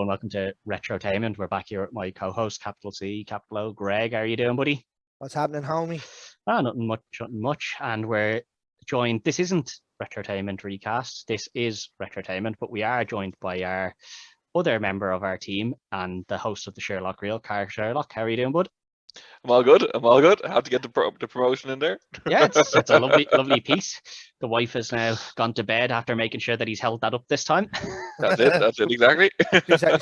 and welcome to Retrotainment. We're back here with my co-host, capital C, capital O, Greg. How are you doing, buddy? What's happening, homie? Nothing much, nothing much. And we're joined, this isn't Retrotainment Recast, this is Retrotainment, but we are joined by our other member of our team and the host of the Sherlock Reel, Carl Sherlock. How are you doing, bud? I'm all good. I have to get the promotion in there. Yeah, it's a lovely piece. The wife has now gone to bed after making sure that he's held that up this time. That's it exactly.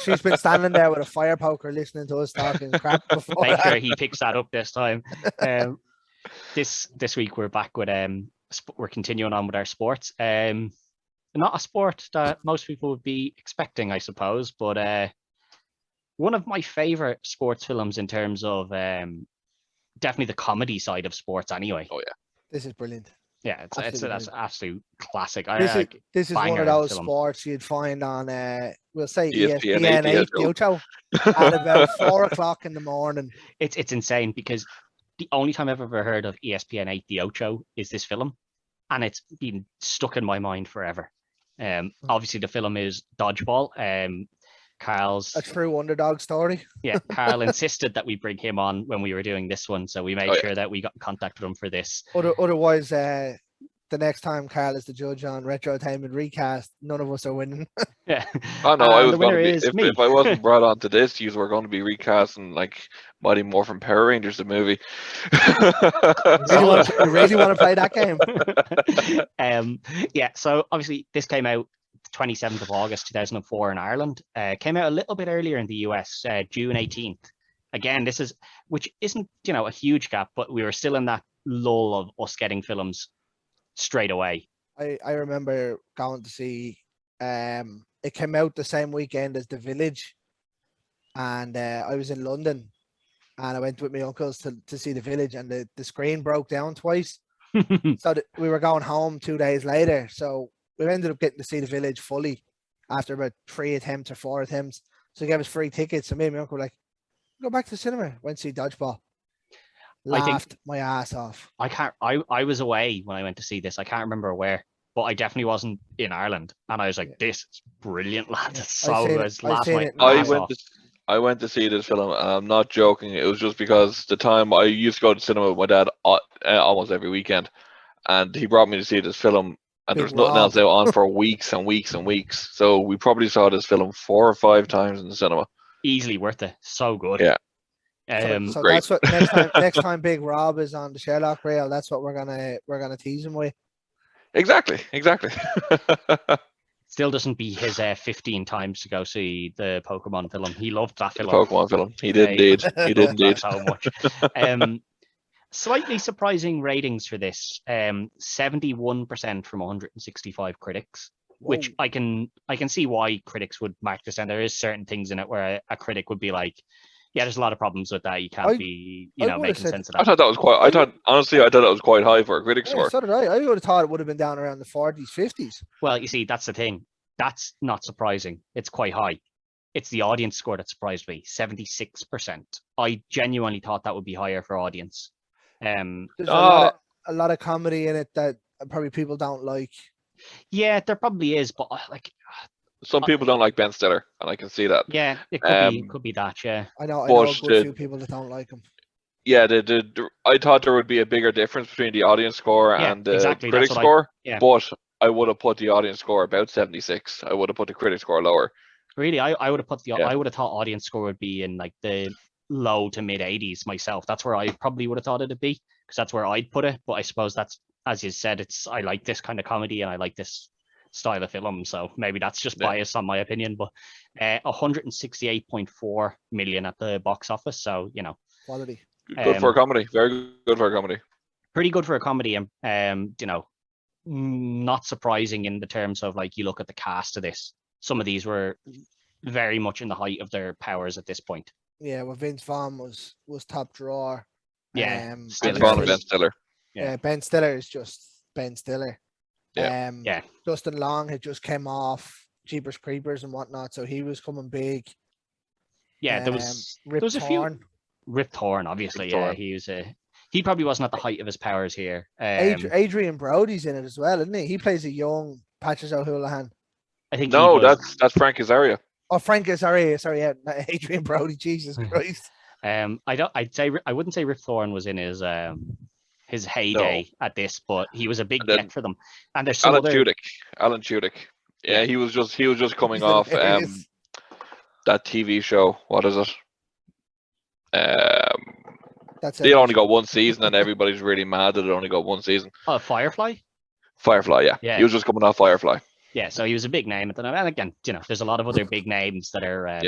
She's been standing there with a fire poker listening to us talking crap before. Make sure he picks that up this time. This week we're back with we're continuing on with our sports. Not a sport that most people would be expecting, I suppose, but one of my favorite sports films in terms of definitely the comedy side of sports anyway. Oh yeah. This is brilliant. Yeah, that's an absolute classic. This is one of those sports you'd find on we'll say ESPN 8 Yocho at about 4 o'clock in the morning. It's insane because the only time I've ever heard of ESPN 8 The Ocho is this film, and it's been stuck in my mind forever. Obviously the film is Dodgeball. Carl's a true underdog story. Yeah, Carl insisted that we bring him on when we were doing this one, so we made sure that we got in contact with him for this. Otherwise, the next time Carl is the judge on Retrotainment Recast, none of us are winning. Yeah. Oh no, I was going to be. If I wasn't brought on to this, you were going to be recasting like Mighty Morphin Power Rangers, the movie. You really want to play that game? Yeah. So obviously, this came out 27th of August 2004 in Ireland. Came out a little bit earlier in the US, June 18th. Again, which isn't a huge gap, but we were still in that lull of us getting films straight away. I remember going to see it came out the same weekend as The Village, and I was in London and I went with my uncles to see The Village, and the screen broke down twice. So we were going home 2 days later, so we ended up getting to see The Village fully after about 3 attempts or 4 attempts. So he gave us free tickets. So me and my uncle were like, go back to the cinema. Went to see Dodgeball. Laughed my ass off. I was away when I went to see this. I can't remember where, but I definitely wasn't in Ireland. And I was like, this is brilliant, lad. It's so good. I went to see this film, and I'm not joking. It was just because the time I used to go to cinema with my dad almost every weekend, and he brought me to see this film. And there was nothing else out on for weeks and weeks and weeks. So we probably saw this film 4 or 5 times in the cinema. Easily worth it. So good. Yeah. So that's what next time Big Rob is on the Sherlock Reel, that's what we're gonna tease him with. Exactly. Still doesn't beat his 15 times to go see the Pokemon film. He loved that film. The Pokemon film. He did indeed. He did indeed. So much. Slightly surprising ratings for this. 71% from 165 critics. Whoa. Which I can see why critics would mark this, and there is certain things in it where a critic would be like, yeah, there's a lot of problems with that. You can't be, making sense of that. I thought that was honestly that was quite high for a critic score. So did I. I would have thought it would have been down around the 40s, 50s. Well, you see, that's the thing. That's not surprising. It's quite high. It's the audience score that surprised me, 76%. I genuinely thought that would be higher for audience. There's a lot of comedy in it that probably people don't like. Yeah, there probably is, but some people don't like Ben Stiller, and I can see that. Yeah, it could be that. Yeah, I know a good few people that don't like him. Yeah, I thought there would be a bigger difference between the audience score and the critic score, but I would have put the audience score about 76. I would have put the critic score lower. Really, I would have put I would have thought audience score would be in like the low to mid 80s myself. That's where I probably would have thought it'd be, because that's where I'd put it. But I suppose that's, as you said, I like this kind of comedy and I like this style of film, so maybe that's just bias on my opinion. But 168.4 million at the box office, so quality. Good for a comedy. Very good for a comedy. Pretty good for a comedy, and not surprising in the terms of, like, you look at the cast of this. Some of these were very much in the height of their powers at this point. Yeah, well, Vince Vaughn was top drawer. Yeah, Vince Vaughn and Ben Stiller. Yeah, Ben Stiller is just Ben Stiller. Yeah. Justin Long had just came off Jeepers Creepers and whatnot, so he was coming big. Yeah, there was a few. Rip Torn, obviously. He probably wasn't at the height of his powers here. Adrian Brody's in it as well, isn't he? He plays a young Patches O'Houlihan. I think. No, that's Frank Azaria. Oh, Frank, sorry, yeah, Adrian Brody. Jesus Christ. I wouldn't say Rick Thorne was in his heyday at this, but he was a big get for them. And there's some Alan Tudyk. Yeah, he was just coming off that TV show. What is it? They only got one season, and everybody's really mad that it only got one season. Oh, Firefly. Firefly, yeah. He was just coming off Firefly. Yeah, so he was a big name at the time. And again, there's a lot of other big names that are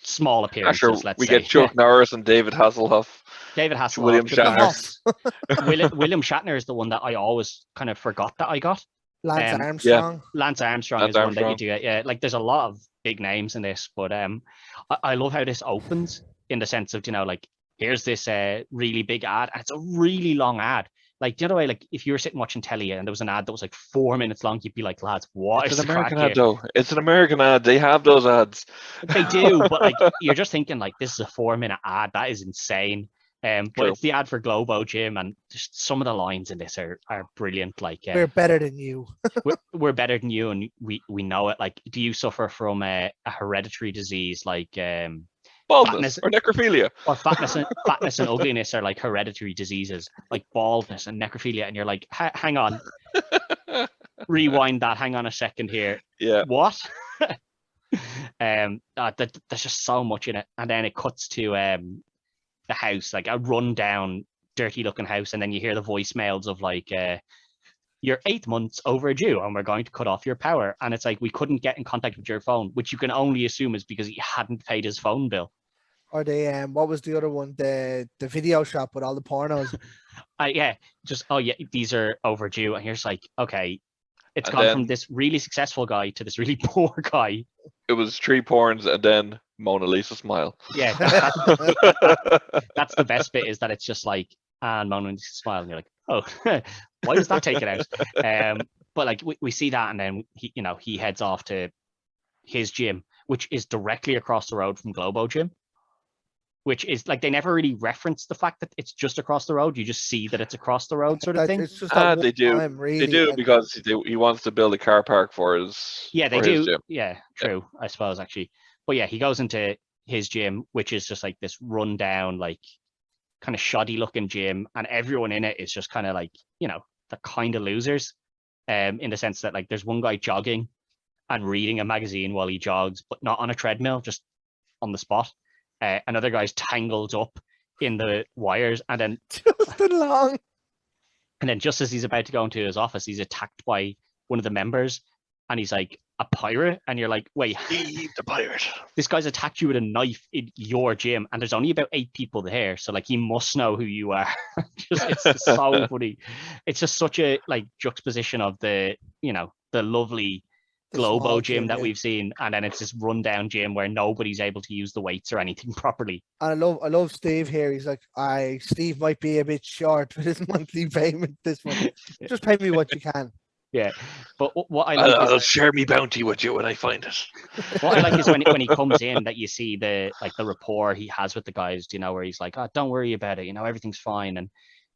small appearances. Let's say we get Chuck Norris and David Hasselhoff. William Shatner. William Shatner is the one that I always kind of forgot that I got. Lance Armstrong. Yeah. Lance Armstrong is one that you do get. Yeah, like there's a lot of big names in this, but I love how this opens in the sense of like here's this really big ad, and it's a really long ad. Like, the way, like, if you were sitting watching telly and there was an ad that was like 4 minutes long, you'd be like, lads, what is the crack here? It's an American ad, though. It's an American ad. They have those ads. They do, but like, you're just thinking like, this is a 4-minute ad. That is insane. But it's the ad for Globo Gym, and just some of the lines in this are brilliant. Like, we're better than you. we're better than you, and we know it. Like, do you suffer from a hereditary disease like baldness or necrophilia? Or fatness and ugliness are like hereditary diseases, like baldness and necrophilia, and you're like, hang on, rewind that. Hang on a second here. Yeah. What? There's just so much in it, and then it cuts to the house, like a run-down, dirty-looking house, and then you hear the voicemails of like, you're 8 months overdue, and we're going to cut off your power. And it's like, we couldn't get in contact with your phone, which you can only assume is because he hadn't paid his phone bill. Or what was the other one? The video shop with all the pornos. These are overdue, and here's like, okay, it's gone from this really successful guy to this really poor guy. It was 3 porns and then Mona Lisa smile. Yeah, that's the best bit, is that it's just like, and Mona Lisa smile, and you're like, oh, why was that taken out? But like we see that, and then he heads off to his gym, which is directly across the road from Globo Gym. Which is like, they never really reference the fact that it's just across the road. You just see that it's across the road, sort of thing. It's just they do. They do, because he wants to build a car park for his. Yeah, they do. Gym. Yeah, true. I suppose actually, but yeah, he goes into his gym, which is just like this rundown, like kind of shoddy looking gym, and everyone in it is just kind of like, they're kind of losers, in the sense that like there's one guy jogging and reading a magazine while he jogs, but not on a treadmill, just on the spot. Another guy's tangled up in the wires, and then just as he's about to go into his office, he's attacked by one of the members, and he's like, a pirate, and you're like, wait, he's the pirate. This guy's attacked you with a knife in your gym, and there's only about 8 people there, so like, he must know who you are. It's just so funny. It's just such a like juxtaposition of the the lovely Globo gym that we've seen, and then it's this rundown gym where nobody's able to use the weights or anything properly. And I love Steve here. He's like, Steve might be a bit short with his monthly payment this month. Just pay me what you can. Yeah, but what I like I'll share me bounty with you when I find it. What I like is when he comes in, that you see the rapport he has with the guys, where he's like, oh, don't worry about it, everything's fine. And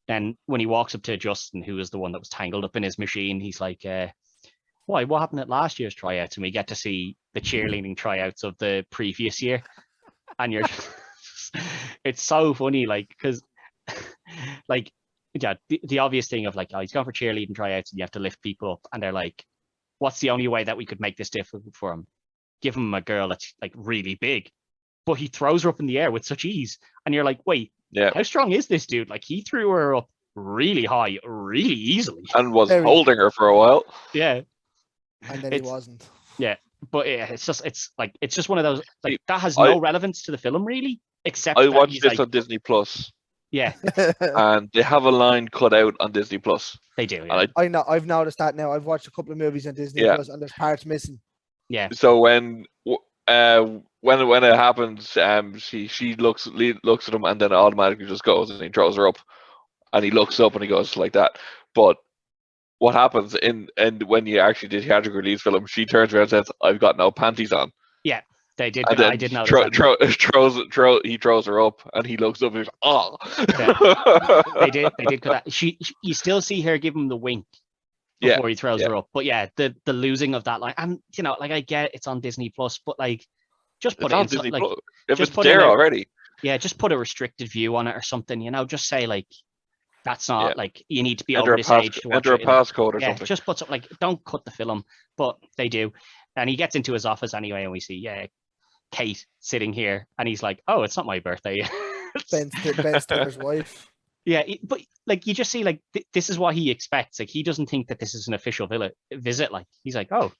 then when he walks up to Justin, who is the one that was tangled up in his machine, he's like, why, what happened at last year's tryouts? And we get to see the cheerleading tryouts of the previous year, and you're just, it's so funny, like, because like, yeah, the obvious thing of like, oh, he's gone for cheerleading tryouts and you have to lift people up, and they're like, what's the only way that we could make this difficult for him? Give him a girl that's like really big. But he throws her up in the air with such ease, and you're like, wait, how strong is this dude? Like, he threw her up really high, really easily, and was holding her for a while. Yeah. And then he wasn't. Yeah, but it's just one of those, like, that has no relevance to the film really, except I watched this on Disney Plus. Yeah. And they have a line cut out on Disney Plus. They do. Yeah. I know. I've noticed that now. I've watched a couple of movies on Disney Plus, and there's parts missing. Yeah. So when it happens, she looks at him, and then it automatically just goes, and he throws her up, and he looks up and he goes like that. But what happens and when you actually did theatrical release film, she turns around and says, "I've got no panties on." Yeah, they did. And then I did know he throws her up, and he looks up and he's, "Oh." Yeah. They did. Cause you still see her give him the wink before he throws her up. But yeah, the losing of that line, and like, I get it's on Disney Plus, but like, Just put It's it on in Disney like Plus. If just it's put in there a, already. yeah, just put a restricted view on it or something, you know, just say like that's not Yeah. like you need to be Enter over a this age to watch enter a it. Like, passcode or yeah, something. just put something like don't cut the film, but they do. And he gets into his office anyway, and we see, yeah, Kate sitting here, and he's like, "Oh, it's not my birthday." Ben Stiller's wife. Yeah, but like you just see, like this is what he expects. Like he doesn't think that this is an official visit. Like he's like, "Oh,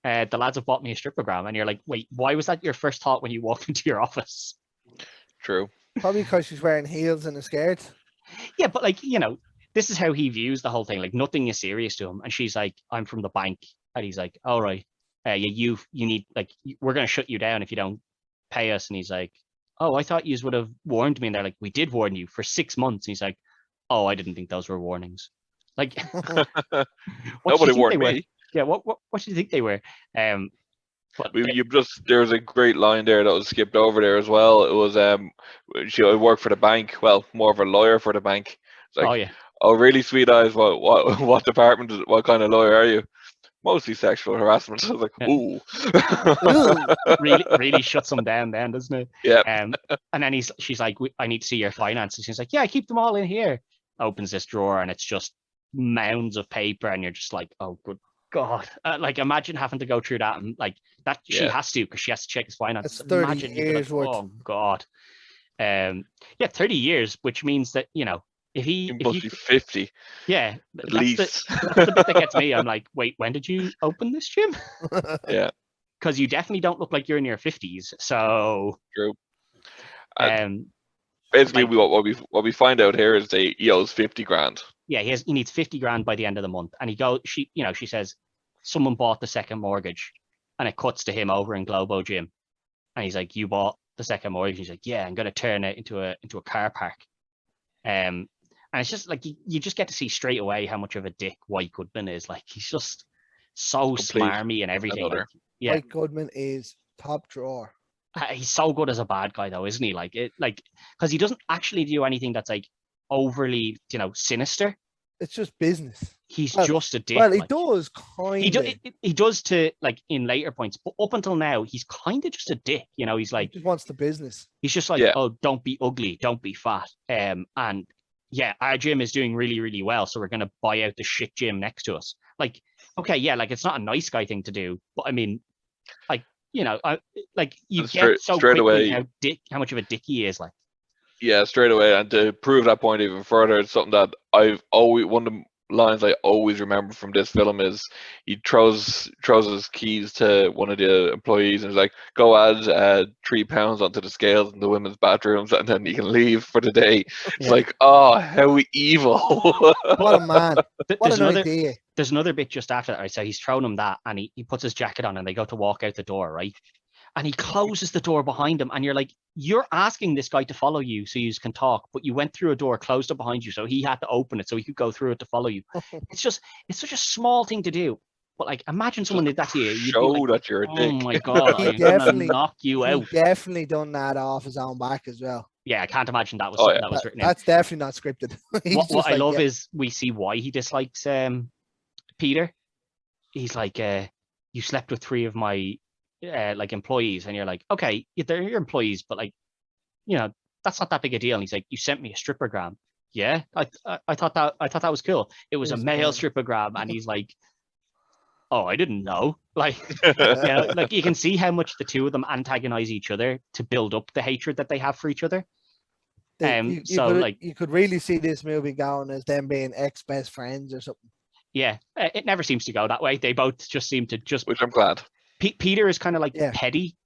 the lads have bought me a strippogram," and you're like, "Wait, why was that your first thought when you walked into your office?" True. Probably because she's wearing heels and a skirt. Yeah, but like you know, this is how he views the whole thing. Like nothing is serious to him, and she's like, "I'm from the bank," and he's like, "All right, yeah, you need like we're gonna shut you down if you don't pay us," and he's like, "Oh, I thought you would have warned me," and they're like, "We did warn you for 6 months." And he's like, "Oh, I didn't think those were warnings." Like, what do Nobody you think warned they were? me. Yeah, what do you think they were? But There's a great line there that was skipped over there as well. It was I work for the bank. Well, more of a lawyer for the bank. It's like, oh yeah, oh really, sweet eyes. What department? What kind of lawyer are you? Mostly sexual harassment. I was like, yeah. ooh. really shuts them down then, doesn't it? Yeah. And then she's like, I need to see your finances. She's like, yeah, I keep them all in here. Opens this drawer and it's just mounds of paper, and you're just like, oh good God. Like imagine having to go through that, and like that she Yeah. has to, because she has to check his finances. That's 30 Imagine you'd be like, years worth. oh God. Yeah, 30 years, which means that, you know, if He must be 50 yeah, at least. that's the bit that gets me. I'm like, wait, when did you open this gym? Yeah, Because you definitely don't look like you're in your 50s. So, true. Basically, like, what we find out here is he owes 50 grand. yeah, he needs 50 grand by the end of the month, and she says someone bought the second mortgage, and it cuts to him over in Globo Gym, and he's like, you bought the second mortgage? He's like, yeah, I'm gonna turn it into a car park. And it's just like you just get to see straight away how much of a dick White Goodman is. Like he's just so smarmy and everything. Like, yeah, White Goodman is top drawer. He's so good as a bad guy though, isn't he? Like it, like because he doesn't actually do anything that's like overly, you know, sinister. It's just business. He's just a dick. Well, he like, does kind of. He does to like in later points, but up until now, he's kind of just a dick. You know, he's like he just wants the business. He's just like, oh, don't be ugly, don't be fat. And yeah, our gym is doing really, really well, so we're gonna buy out the shit gym next to us. Like, okay, yeah, like it's not a nice guy thing to do, but I mean, like, you know, like you get so straight quickly away how much of a dick he is. Like, yeah, straight away, and to prove that point even further, it's something that one of the lines I always remember from this film is he throws his keys to one of the employees and he's like, go add 3 pounds onto the scales in the women's bathrooms and then you can leave for the day. It's like, oh, how evil. What a man. What an idea. There's another bit just after that, right? So he's thrown him that, and he puts his jacket on and they go to walk out the door, right? And he closes the door behind him, and you're like, you're asking this guy to follow you so you can talk, but you went through a door, closed it behind you, so he had to open it so he could go through it to follow you. It's such a small thing to do, but like, imagine someone did that to you. You'd show be like, that you're a dick. Oh my God, I'm gonna knock you out. He definitely done that off his own back as well. Yeah, I can't imagine that was something that was written. That's definitely not scripted. What I love is we see why he dislikes Peter. He's like, you slept with 3 of my like employees, and you're like, okay, they're your employees, but like, you know, that's not that big a deal. And he's like, you sent me a strippergram. Yeah, I thought that was cool. It was a male strippergram, and he's like, oh, I didn't know. Like, you know, like you can see how much the two of them antagonize each other to build up the hatred that they have for each other. You could really see this movie going as them being ex-best friends or something. Yeah, it never seems to go that way. They both just seem to just. Which I'm glad. Peter is kind of like petty,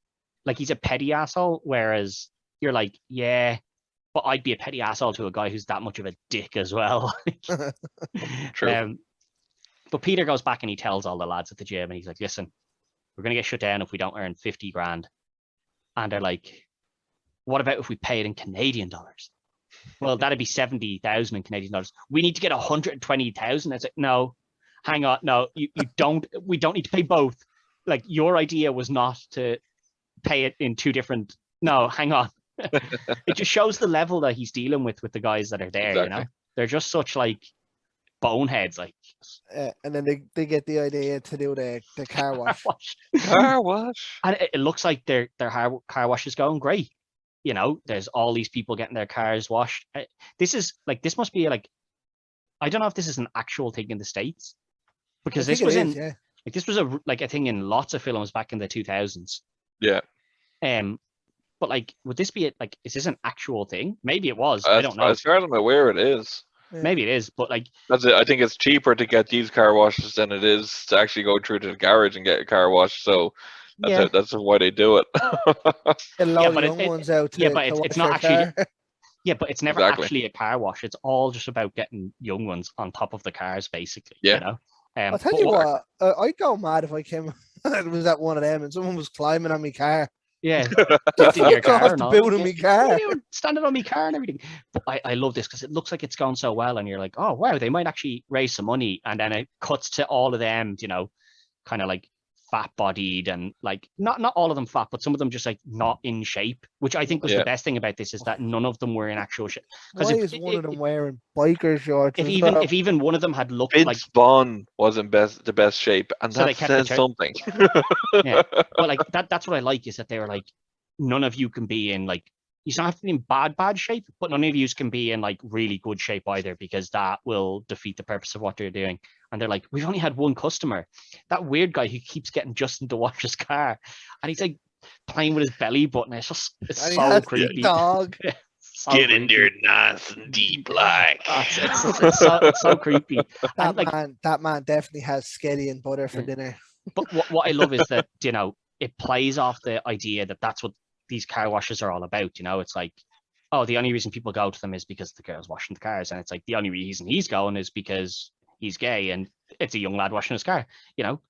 like he's a petty asshole, whereas you're like, yeah, but I'd be a petty asshole to a guy who's that much of a dick as well. True. But Peter goes back and he tells all the lads at the gym, and he's like, listen, we're gonna get shut down if we don't earn 50 grand. And they're like, what about if we pay it in Canadian dollars? Well, that'd be 70,000 in Canadian dollars. We need to get 120,000. It's like, no, hang on, no, you don't. We don't need to pay both. Like, your idea was not to pay it in 2 different. No, hang on. It just shows the level that he's dealing with the guys that are there. Exactly. You know, they're just such like boneheads, like. And then they get the idea to do the car wash. Car wash. And it looks like their car wash is going great. You know, there's all these people getting their cars washed. This must be like, I don't know if this is an actual thing in the States, because this was this was a thing in lots of films back in the 2000s. Yeah. But like, would this be like, is this an actual thing? Maybe it was. I don't know. As far as I'm aware, it is. Yeah. Maybe it is, but like, that's it. I think it's cheaper to get these car washes than it is to actually go through to the garage and get a car wash. So that's why they do it. A lot of young ones out. But it's not actually. Yeah, but it's never actually a car wash. It's all just about getting young ones on top of the cars, basically. Yeah. You know? I'll tell you what, I'd go mad if I came and was at one of them and someone was climbing on my car. Yeah, in your car, building my car, standing on my car and everything. But I love this because it looks like it's gone so well, and you're like, oh wow, they might actually raise some money, and then it cuts to all of them, you know, kind of like fat-bodied and like not all of them fat, but some of them just like not in shape. Which I think was the best thing about this is that none of them were in actual shape. Why is one of them wearing biker shorts? If even one of them had looked Vince like Vaughn wasn't the best shape, and so that says something. Yeah, but like that's what I like is that they were like, none of you can be in like, you don't have to be in bad shape, but none of you can be in like really good shape either, because that will defeat the purpose of what they're doing. And they're like, we've only had one customer, that weird guy who keeps getting Justin to wash his car, and he's like playing with his belly button. It's so creepy. Dog. Get in there nice and deep, like. It's so creepy. That man definitely has skelly and butter for dinner. But what I love is that, you know, it plays off the idea that that's what these car washes are all about. You know, it's like, oh, the only reason people go to them is because the girl's washing the cars, and it's like the only reason he's going is because he's gay and it's a young lad washing his car. You know,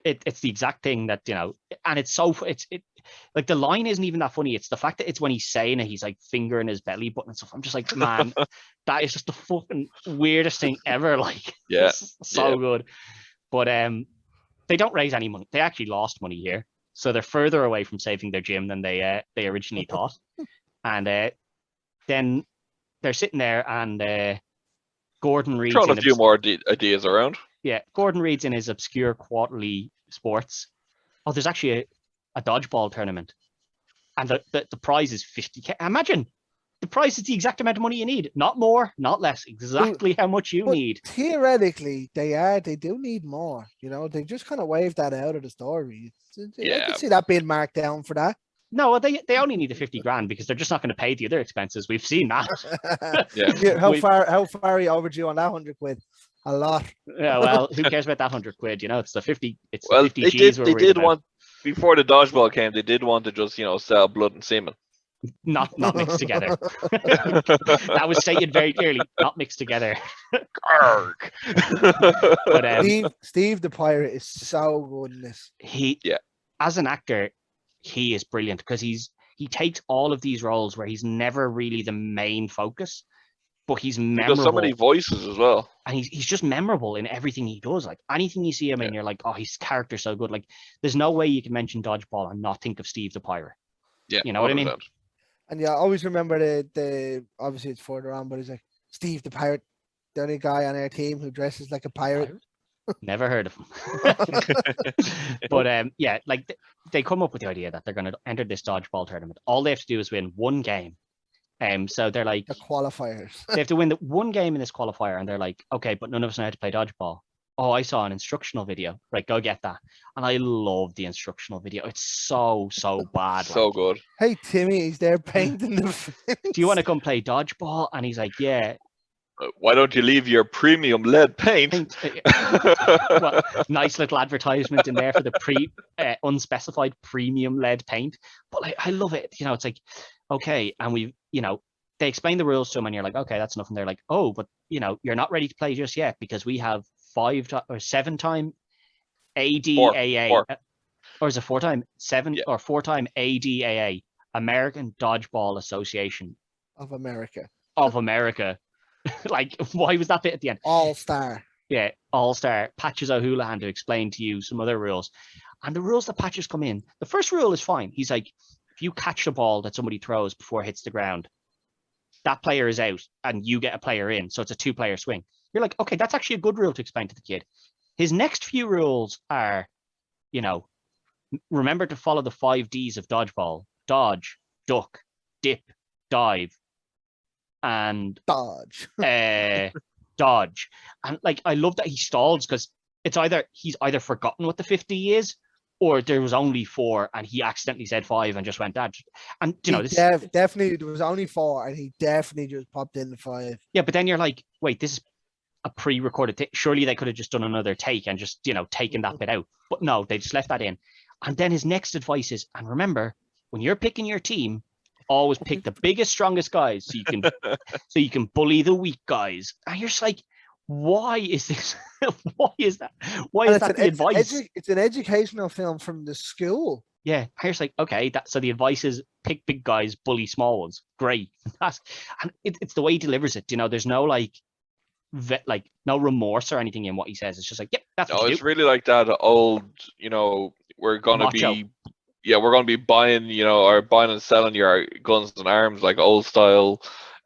it's the exact thing that, you know, and it's like the line isn't even that funny. It's the fact that it's when he's saying it, he's like fingering his belly button and stuff. I'm just like, man, that is just the fucking weirdest thing ever. Like, so good. But they don't raise any money. They actually lost money here, so they're further away from saving their gym than they originally thought. And then they're sitting there, and Gordon reads throwing a few more ideas around. Yeah, Gordon reads in his obscure quarterly sports. Oh, there's actually a dodgeball tournament, and the prize is 50K. Imagine, the prize is the exact amount of money you need, not more, not less. Exactly how much you need. Theoretically, they do need more. You know, they just kind of waved that out of the story. I can see that being marked down for that. No, they only need the 50 grand because they're just not going to pay the other expenses. We've seen that. Yeah. How far are you overdue on that 100 quid? A lot. Yeah, well, who cares about that 100 quid? You know, it's the 50. It's well, 50 they G's. They did want, before the dodgeball came, they did want to just, you know, sell blood and semen. Not mixed together. That was stated very clearly. Not mixed together. Arg. But Steve the Pirate is so good in this. As an actor, he is brilliant because he takes all of these roles where he's never really the main focus, but he's memorable. He does so many voices as well, and he's just memorable in everything he does. Like anything you see him in, you're like, oh, his character's so good. Like there's no way you can mention Dodgeball and not think of Steve the Pirate. Yeah, you know 100%. What I mean. And I always remember the obviously it's further on, but he's like Steve the Pirate, the only guy on our team who dresses like a pirate. Never heard of him. But like they come up with the idea that they're going to enter this dodgeball tournament. All they have to do is win one game. So they're like the qualifiers. They have to win one game in this qualifier, and they're like, okay, but none of us know how to play dodgeball. Oh, I saw an instructional video. Right, go get that. And I love the instructional video. It's so bad. So good. Hey Timmy, he's there painting the fence. Do you want to come play dodgeball? And he's like, yeah. Why don't you leave your premium lead paint? Well, nice little advertisement in there for the unspecified premium lead paint. But like, I love it. You know, it's like, okay, and they explain the rules to him, and you're like, okay, that's enough. And they're like, oh, but you're not ready to play just yet because we have 7-time ADAA, or is it 4-time? 7 or 4-time ADAA, American Dodgeball Association of America. Like, why was that bit at the end? All-star. Yeah, all-star. Patches O'Houlihan to explain to you some other rules. And the rules that Patches come in, the first rule is fine. He's like, if you catch the ball that somebody throws before it hits the ground, that player is out and you get a player in. So it's a 2-player swing. You're like, okay, that's actually a good rule to explain to the kid. His next few rules are, remember to follow the 5 Ds of dodgeball: dodge, duck, dip, dive, and Dodge. dodge. And like, I love that he stalls, because it's either he's either forgotten what the 50 is, or there was only 4 and he accidentally said 5 and just went that. And Definitely there was only 4 and he definitely just popped in the 5. Yeah, but then you're like, wait, this is a pre-recorded thing. Surely they could have just done another take and just, taken that bit out. But no, they just left that in. And then his next advice is, and remember, when you're picking your team, always pick the biggest, strongest guys so you can bully the weak guys. And you're just like, why is this? Why is that? Why is that the advice? It's an educational film from the school. Yeah, I was like, okay, so the advice is pick big guys, bully small ones. Great. And it's the way he delivers it. There's no no remorse or anything in what he says. It's just like, yep, that's what you do. It's really like that old, we're gonna be buying, or buying and selling your guns and arms like old style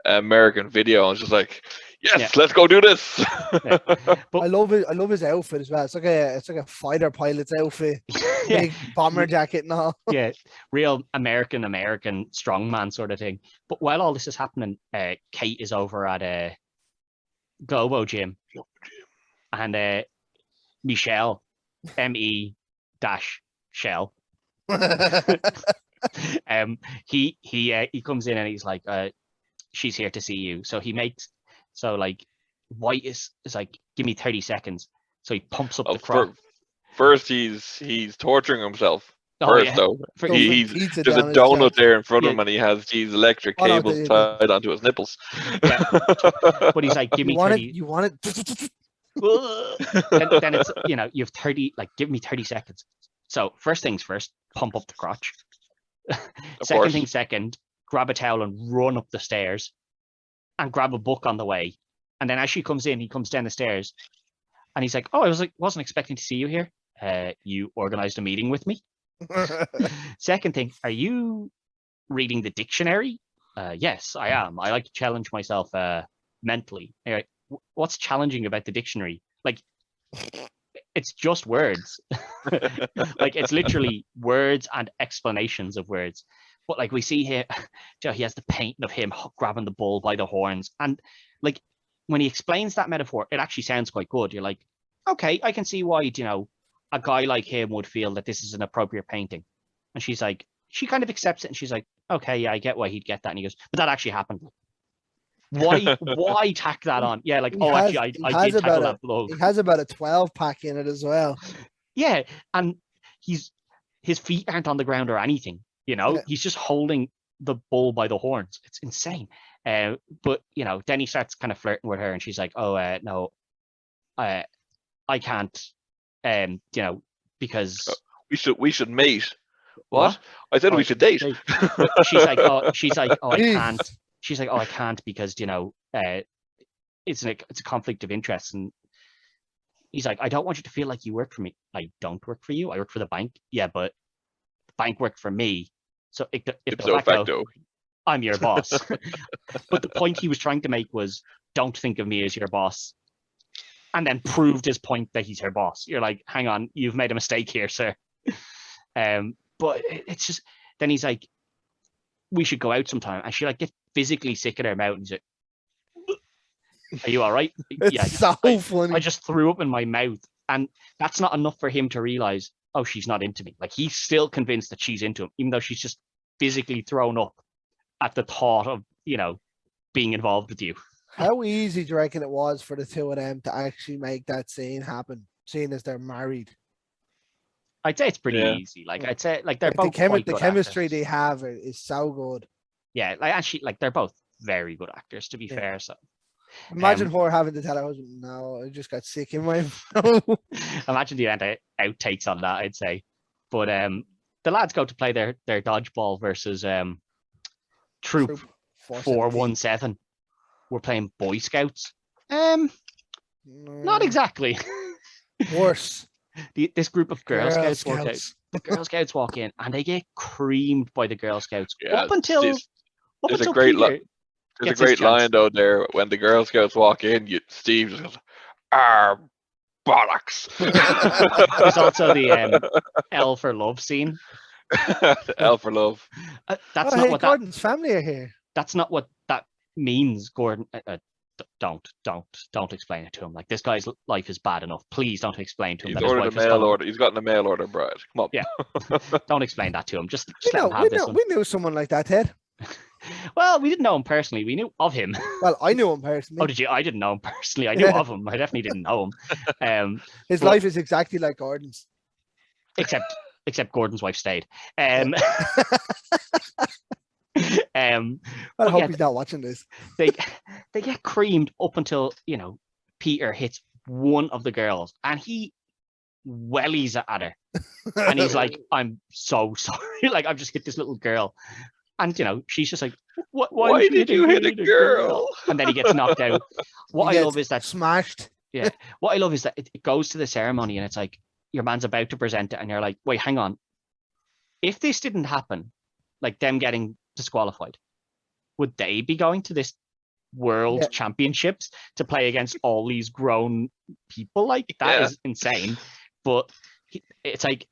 American video. And it's just like, yes, let's go do this. Yeah. But I love his outfit as well. It's like a fighter pilot's outfit, big bomber jacket and all. Yeah, real American strongman sort of thing. But while all this is happening, Kate is over at Globo Gym, and Michelle, M-E-Shell. He comes in and he's like, she's here to see you. So he makes. So like, White is like, give me 30 seconds. So he pumps up the crowd. First, he's torturing himself. There's a donut there in front of him, and he has these electric cables tied onto his nipples. Yeah. But he's like, give me 30. You want it? then it's, you have 30. Like, give me 30 seconds. So first things first, pump up the crotch. Second, grab a towel and run up the stairs. And grab a book on the way. And then as she comes in, he comes down the stairs and he's like, oh, wasn't expecting to see you here. You organized a meeting with me. Second thing, are you reading the dictionary? Yes, I am. I like to challenge myself mentally. Anyway, what's challenging about the dictionary? Like, it's just words. Like, it's literally words and explanations of words. But like, we see here, he has the painting of him grabbing the bull by the horns. And like, when he explains that metaphor, it actually sounds quite good. You're like, okay, I can see why, a guy like him would feel that this is an appropriate painting. And she's like, she kind of accepts it. And she's like, okay, yeah, I get why he'd get that. And he goes, but that actually happened. Why tack that on? Yeah, like, I did tackle that blow. He has about a 12-pack in it as well. Yeah, and his feet aren't on the ground or anything. He's just holding the bull by the horns. It's insane. But then he starts kind of flirting with her, and she's like, "Oh, no, I can't." Because we should mate. What? I said we should date. She's like, oh, I can't. She's like, oh, I can't because it's a conflict of interest. And he's like, I don't want you to feel like you work for me. I don't work for you. I work for the bank. Yeah, but the bank worked for me. So if de facto, I'm your boss. But the point he was trying to make was, don't think of me as your boss. And then proved his point that he's her boss. You're like, hang on, you've made a mistake here, sir. But it's just, then he's like, we should go out sometime. And she like gets physically sick in her mouth. And he's like, are you all right? It's funny. I just threw up in my mouth. And that's not enough for him to realize, oh, she's not into me. Like, he's still convinced that she's into him, even though she's just physically thrown up at the thought of, being involved with you. How easy do you reckon it was for the two of them to actually make that scene happen, seeing as they're married? I'd say it's pretty easy. Like, I'd say, like, they're both the chemistry actors. They have is so good. Yeah, like, actually, like, they're both very good actors, to be fair. So imagine her having to tell her husband, no, I just got sick in my mouth. Imagine the outtakes on that, I'd say. But the lads go to play their dodgeball versus Troop 417. We're playing Boy Scouts. Not exactly. Worse. This group of Girl Scouts walk out. The Girl Scouts walk in and they get creamed by the Girl Scouts. Yeah, up until there's a great Peter. There's a great line though there when the Girl Scouts walk in. Steve just goes, "Ah, bollocks." There's also the L for love scene. L for love. That's not what Gordon's family are here. That's not what that means, Gordon. Don't explain it to him. Like, this guy's life is bad enough. Please don't explain to him. He's ordered a mail order. He's gotten a mail order, Brad. Come on. Yeah. Don't explain that to him. Just let him have this one. We knew someone like that, Ted. Well, we didn't know him personally. We knew of him. Well, I knew him personally. Oh, did you? I didn't know him personally. I knew of him. I definitely didn't know him. His life is exactly like Gordon's. Except Gordon's wife stayed. I hope he's not watching this. They get creamed up until, Peter hits one of the girls and he wellies at her. And he's like, "I'm so sorry. Like, I've just hit this little girl." And, she's just like, why did you hit a girl? And then he gets knocked out. What I love is that smashed. Yeah. What I love is that it goes to the ceremony and it's like, your man's about to present it and you're like, wait, hang on. If this didn't happen, like them getting disqualified, would they be going to this world championships to play against all these grown people? Like, that is insane. But it's like,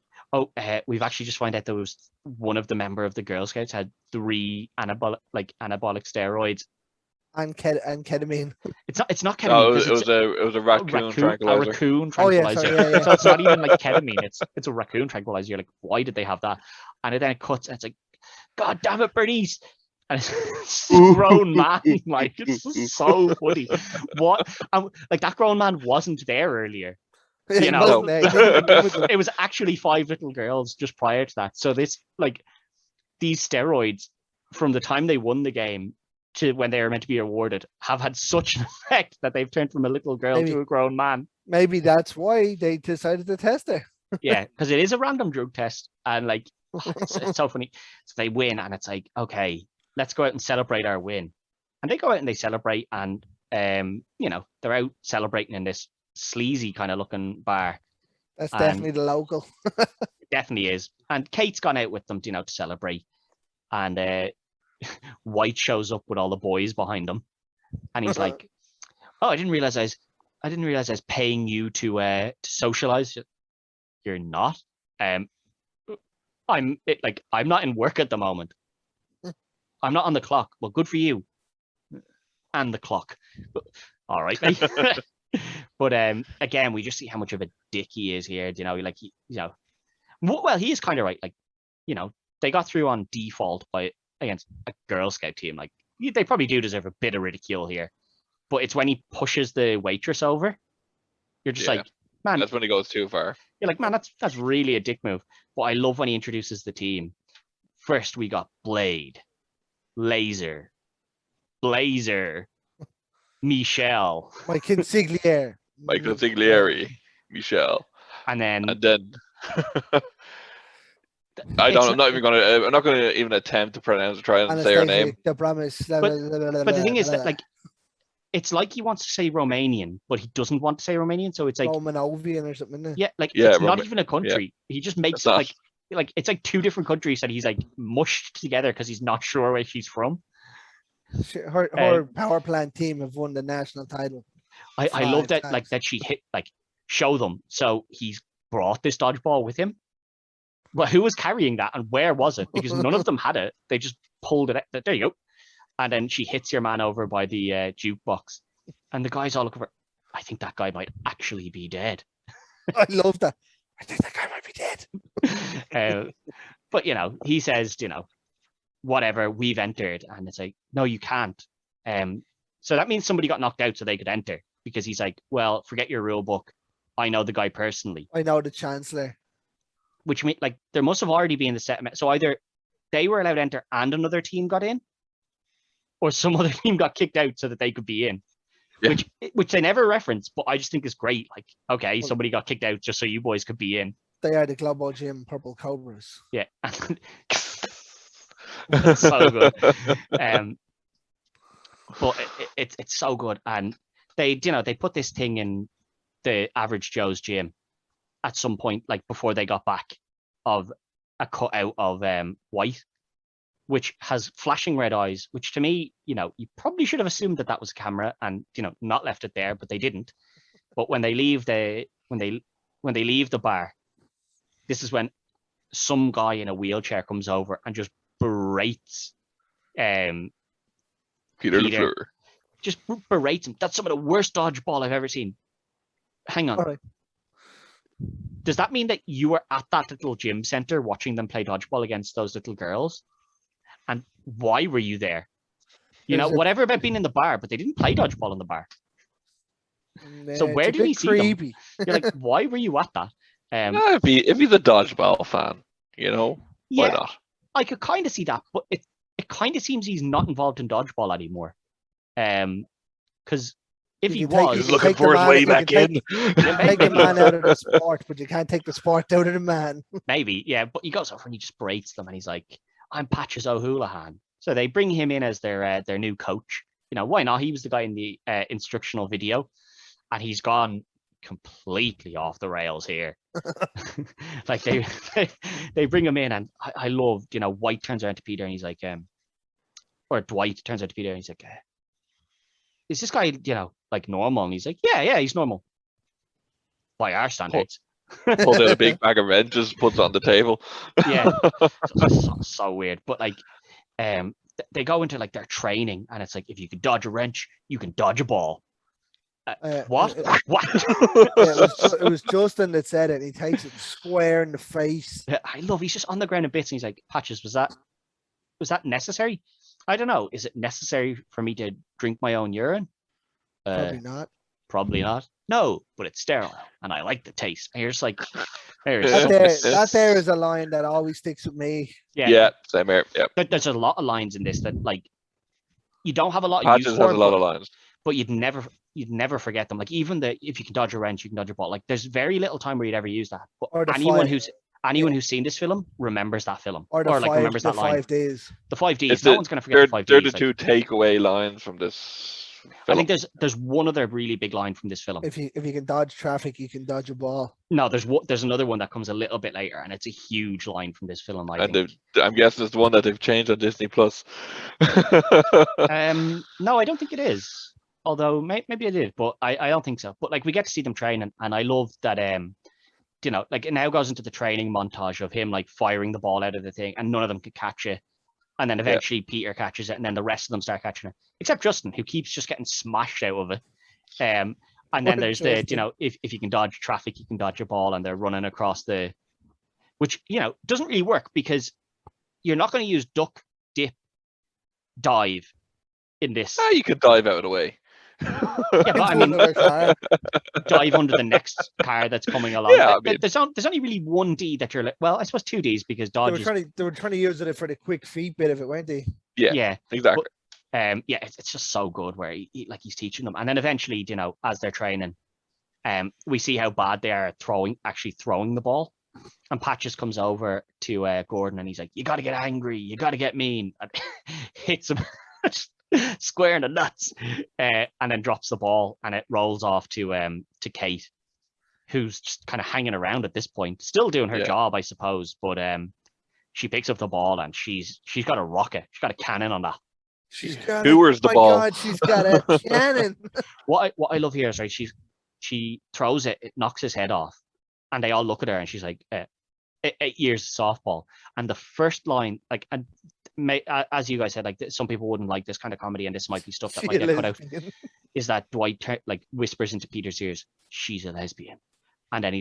we've actually just found out there was one of the member of the Girl Scouts had 3 anabolic steroids and ketamine. It's not ketamine. It was a raccoon tranquilizer. A raccoon tranquilizer. Oh, yeah. So it's not even like ketamine. It's a raccoon tranquilizer. You're like, why did they have that? And then it cuts and it's like, God damn it, Bernice. And it's a grown man. Like, it's so funny. What? Like, that grown man wasn't there earlier. It was actually 5 little girls just prior to that. So these steroids, from the time they won the game to when they were meant to be awarded, have had such an effect that they've turned from a little girl to a grown man. Maybe that's why they decided to test her. Yeah, because it is a random drug test, and like, it's so funny. So they win, and it's like, okay, let's go out and celebrate our win. And they go out and they celebrate, and they're out celebrating in this sleazy kind of looking bar. That's definitely the local. It definitely is. And Kate's gone out with them, to celebrate. And White shows up with all the boys behind him, and he's like, "Oh, I didn't realize I was paying you to socialize." You're not. I'm not in work at the moment. I'm not on the clock. Well, good for you. And the clock. All right, mate. But again, we just see how much of a dick he is here. Well, he is kind of right. Like, they got through on default against a Girl Scout team. Like, they probably do deserve a bit of ridicule here. But it's when he pushes the waitress over. You're just like, man. That's when he goes too far. You're like, man, that's really a dick move. But I love when he introduces the team. First, we got Blade, Laser, Blazer, Michelle, Michael Consigliere, Michelle, and then I'm not gonna even attempt to try and say her name. But the thing is that, like, it's like he wants to say Romanian, but he doesn't want to say Romanian, so it's like Romanovian or something. Isn't it? Yeah, like, it's not even a country. Yeah. He just makes it like it's like 2 different countries that he's like mushed together because he's not sure where she's from. Her power plant team have won the national title. I love that times. Like that she hit show them. So he's brought this dodgeball with him. But who was carrying that and where was it? Because none of them had it. They just pulled it out. There you go. And then she hits your man over by the jukebox. And the guys all look over. I think that guy might actually be dead. I love that. I think that guy might be dead. But, he says, whatever, we've entered. And it's like, no, you can't. So that means somebody got knocked out so they could enter. Because he's like, well, forget your rule book. I know the guy personally. I know the Chancellor. Which means, like, there must have already been the set. So either they were allowed to enter and another team got in, or some other team got kicked out so that they could be in. Yeah. Which they never reference, but I just think is great. Like, okay, somebody got kicked out just so you boys could be in. They are the Globo Gym Purple Cobras. Yeah. So good. But it's so good. And they put this thing in the average Joe's gym at some point, like before they got back, of a cutout of White. which has flashing red eyes, which to me, you probably should have assumed that was a camera and, not left it there, but they didn't. But when they leave when they leave the bar, this is when some guy in a wheelchair comes over and just berates Peter Peter. Fleur. Just berates him. That's some of the worst dodgeball I've ever seen. Hang on. All right. Does that mean that you were at that little gym center watching them play dodgeball against those little girls? And why were you there? Whatever about being in the bar, but they didn't play dodgeball in the bar. So where did he see them? You're like, why were you at that? If he's a dodgeball fan, why not? I could kind of see that, but it kind of seems he's not involved in dodgeball anymore. Because if he was, he's looking for his way back in. Take the man out of the sport, but you can't take the sport out of the man. Maybe, yeah. But he goes over and he just berates them, and he's like, "I'm Patches O'Houlihan." So they bring him in as their new coach. Why not? He was the guy in the instructional video, and he's gone completely off the rails here. Like they bring him in, and I love, White turns around to Peter and he's like, or Dwight turns around to Peter and he's like, is this guy, like normal? And he's like, yeah, he's normal by our standards. Pulls out a big bag of wrenches, puts it on the table. Yeah, so weird. But like, they go into like their training, and it's like, if you can dodge a wrench, you can dodge a ball. What? What? It was Justin that said it. He takes it square in the face. I love. He's just on the ground in bits, and he's like, "Patches, was that necessary? I don't know. Is it necessary for me to drink my own urine? Probably not. Probably not. No, but it's sterile, and I like the taste." And you're just like, that there is a line that always sticks with me. Yeah, same here. Yeah. There's a lot of lines in this that like you don't have a lot of Patches use for. Has a lot of lines, but you'd never forget them. Like even if you can dodge a wrench, you can dodge a ball. Like there's very little time where you'd ever use that. But anyone who's seen this film remembers that film, remembers that line. 5 days. The 5 Ds. No one's gonna forget the 5 Ds. They're the two takeaway lines from this film. I think there's one other really big line from this film. If you can dodge traffic, you can dodge a ball. No, there's another one that comes a little bit later, and it's a huge line from this film. I think. I'm guessing it's the one that they've changed on Disney Plus. No, I don't think it is. Although maybe I did, but I don't think so. But like we get to see them train, and I love that. Like it now goes into the training montage of him like firing the ball out of the thing, and none of them can catch it. And then eventually Peter catches it, and then the rest of them start catching it, except Justin, who keeps just getting smashed out of it. And then there's the if you can dodge traffic, you can dodge a ball, and they're running across which doesn't really work because you're not going to use duck, dip, dive in this. You could dive out of the way. Yeah, but I mean, dive under the next car that's coming along. Yeah, there's only really one D that you're like. Well, I suppose 2 Ds because dodge. They were trying to use it for the quick feet bit of it, weren't they? Yeah, exactly. But, it's just so good where he's teaching them, and then eventually, as they're training, we see how bad they are at throwing the ball. And Patches comes over to Gordon, and he's like, "You got to get angry, you got to get mean," and hits him. Square in the nuts, and then drops the ball, and it rolls off to Kate, who's just kind of hanging around at this point, still doing her job, I suppose. But she picks up the ball, and she's got a rocket. She's got a cannon on that. Where's the ball? God, she's got a cannon. What I love here is right. She throws it. It knocks his head off, and they all look at her, and she's like, 8 years softball. And the first line, like, and as you guys said, like some people wouldn't like this kind of comedy, and this might be stuff that might get cut out. Is that Dwight like whispers into Peter's ears, "She's a lesbian," and then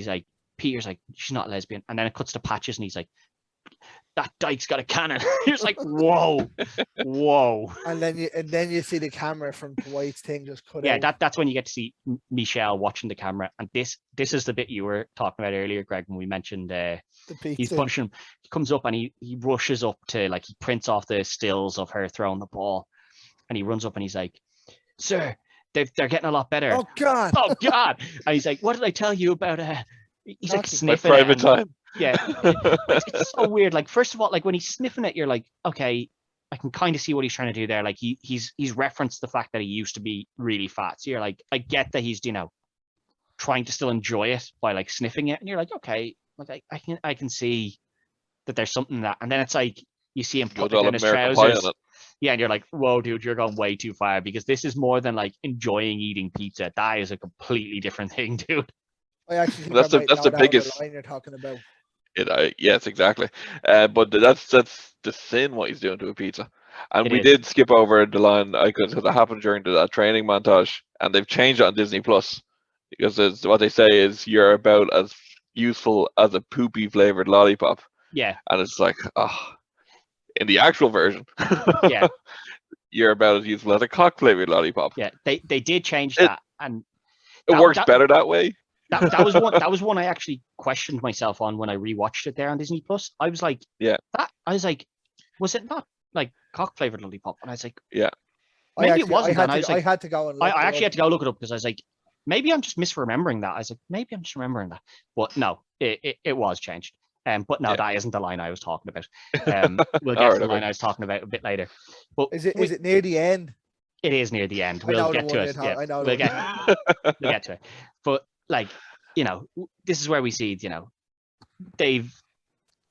Peter's like, "She's not a lesbian," and then it cuts to Patches, and he's like, "That dyke's got a cannon." You're just like, whoa. And then you see the camera from Dwight's thing just cut out. Yeah, that's when you get to see Michelle watching the camera, and this is the bit you were talking about earlier, Greg, when we mentioned he's punching him. He comes up and he rushes up to, like, he prints off the stills of her throwing the ball, and he runs up and he's like, "Sir, they're getting a lot better." Oh God. And he's like, "What did I tell you about he's like sniffing my private time. Yeah, it's so weird. Like, first of all, like when he's sniffing it, you're like, okay, I can kind of see what he's trying to do there. Like he's referenced the fact that he used to be really fat. So you're like, I get that he's trying to still enjoy it by like sniffing it, and you're like, okay, like I can see that there's something in that. And then it's like You see him Goes put it all in his American Pie trousers. on it. Yeah, and you're like, whoa, dude, you're going way too far, because this is more than like enjoying eating pizza. That is a completely different thing, dude. I actually think That's I the might that's know the that other biggest. line you're talking about. Yes, exactly. But that's the sin what he's doing to a pizza. And It we is. did skip over the line because it happened during that training montage, and they've changed it on Disney Plus because what they say is you're about as useful as a poopy flavored lollipop, Yeah, and it's like, in the actual version, yeah, you're about as useful as a cock flavored lollipop. yeah. They did change It that, and it that, works that better that way. that was one. That was one I actually questioned myself on when I rewatched it there on Disney Plus. I was like, Yeah. I was like, was it not like cock flavored lollipop? And I was like, Yeah. maybe it wasn't. And I was I like, had to go and look I it actually up. had to go look it up, because I was like, maybe I'm just misremembering that. I was like, maybe I'm just remembering that. But no, it was changed. But no, Yeah. that isn't the line I was talking about. We'll get All to the right, line okay. I was talking about a bit later. But Is it near the end? it is near the end. I We'll know the get one to you're it. talking. Yeah, I know the we'll one you're get talking. we'll get to it. But like, this is where we see, they've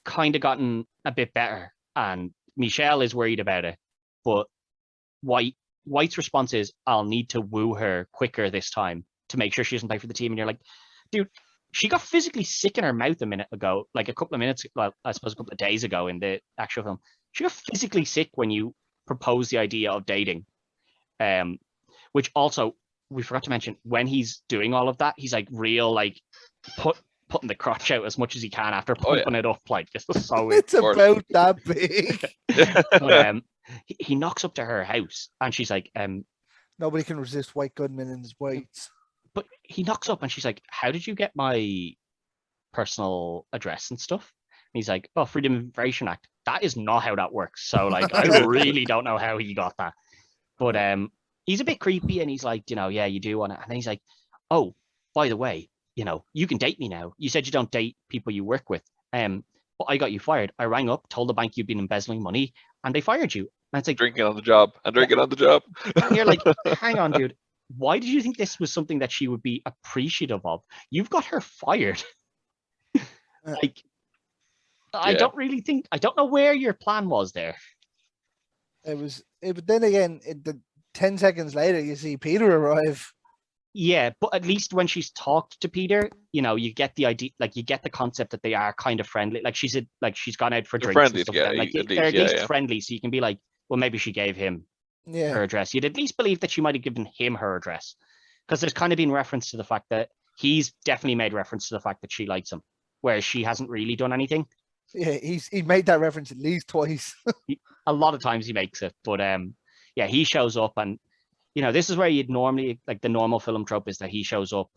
kind of gotten a bit better, and Michelle is worried about it. But White's response is, I'll need to woo her quicker this time to make sure she doesn't play for the team. And you're like, dude, she got physically sick in her mouth a minute ago, like a couple of minutes, well, I suppose a couple of days ago in the actual film. She got physically sick when you proposed the idea of dating. Which also, we forgot to mention, when he's doing all of that, he's like real, like putting the crotch out as much as he can after pumping it up. Like, this is so weird. It's about that big. But he knocks up to her house, and she's like, Nobody can resist White Goodman and his whites. but he knocks up, and she's like, how did you get my personal address and stuff? And he's like, oh, Freedom of Information Act. That is not how that works. So like, I really don't know how he got that. But he's a bit creepy, and he's like, yeah, you do want it. And then he's like, oh, by the way, you can date me now. You said you don't date people you work with. But I got you fired. I rang up, told the bank you'd been embezzling money, and they fired you. And it's like, Drinking on the job. And drinking on the job. and you're like, hang on, dude. Why did you think this was something that she would be appreciative of? You've got her fired. Like, I don't know where your plan was there. But then again, 10 seconds later, you see Peter arrive. Yeah, but at least when she's talked to Peter, you get the idea, like you get the concept that they are kind of friendly. Like she's gone out for They're drinks friendly and stuff. together, Like they're at least friendly, so you can be like, well, maybe she gave him her address. You'd at least believe that she might have given him her address, because there's kind of been reference to the fact that he's definitely made reference to the fact that she likes him, whereas she hasn't really done anything. Yeah, he made that reference at least twice. A lot of times he makes it, but yeah, he shows up, and this is where you'd normally, like, the normal film trope is that he shows up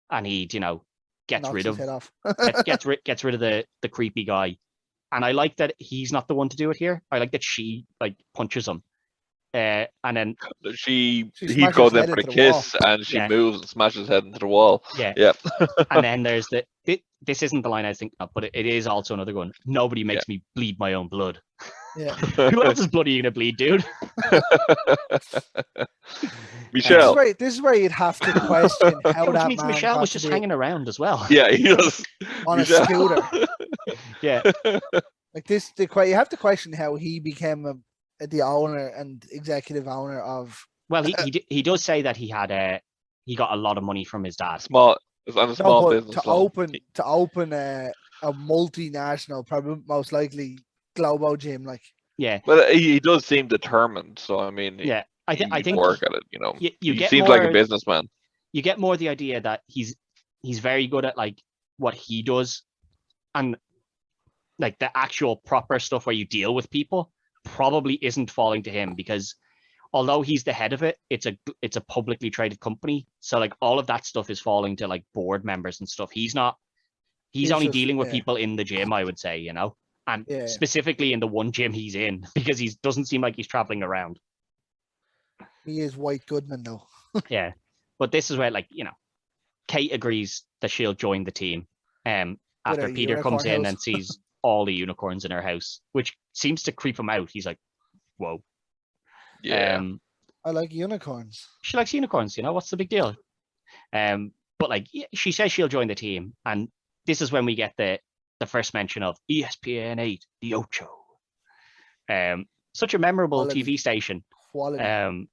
and he gets Knocks rid his of head off. gets rid of the creepy guy. And I like that he's not the one to do it here. I like that she like punches him, and then he smashes goes his in head for the into the wall. kiss, and she Yeah. moves and smashes his head into the wall. yeah, Yeah. and then there's this isn't the line I think of, but it is also another one. Nobody makes me bleed my own blood. Yeah. Who else's blood are you gonna bleed, dude? Michelle. This is where you'd have to question how Which that means man Michelle got was to just be hanging around as well. Yeah, he was on Michelle. a scooter. Yeah. Like this, you have to question how he became the owner and executive owner of. Well, he does say that he got a lot of money from his dad. It's on a small business loan. To open a multinational, probably most likely global gym, like. Yeah. But he does seem determined, so I mean, Yeah, I think work at it. you he get seems more, like a businessman. You get more the idea that he's very good at like what he does, and like the actual proper stuff where you deal with people probably isn't falling to him, because although he's the head of it, it's a publicly traded company, so like all of that stuff is falling to like board members and stuff. He's only dealing with people in the gym, I would say, and specifically in the one gym he's in, because he doesn't seem like he's traveling around. He is White Goodman though. Yeah, but this is where, like, Kate agrees that she'll join the team after Peter comes in and sees all the unicorns in her house, which seems to creep him out. He's like, whoa. Yeah. I like unicorns. She likes unicorns, what's the big deal? But like, she says she'll join the team, and this is when we get the first mention of ESPN 8, the Ocho. Such a memorable Quality. TV station. Quality.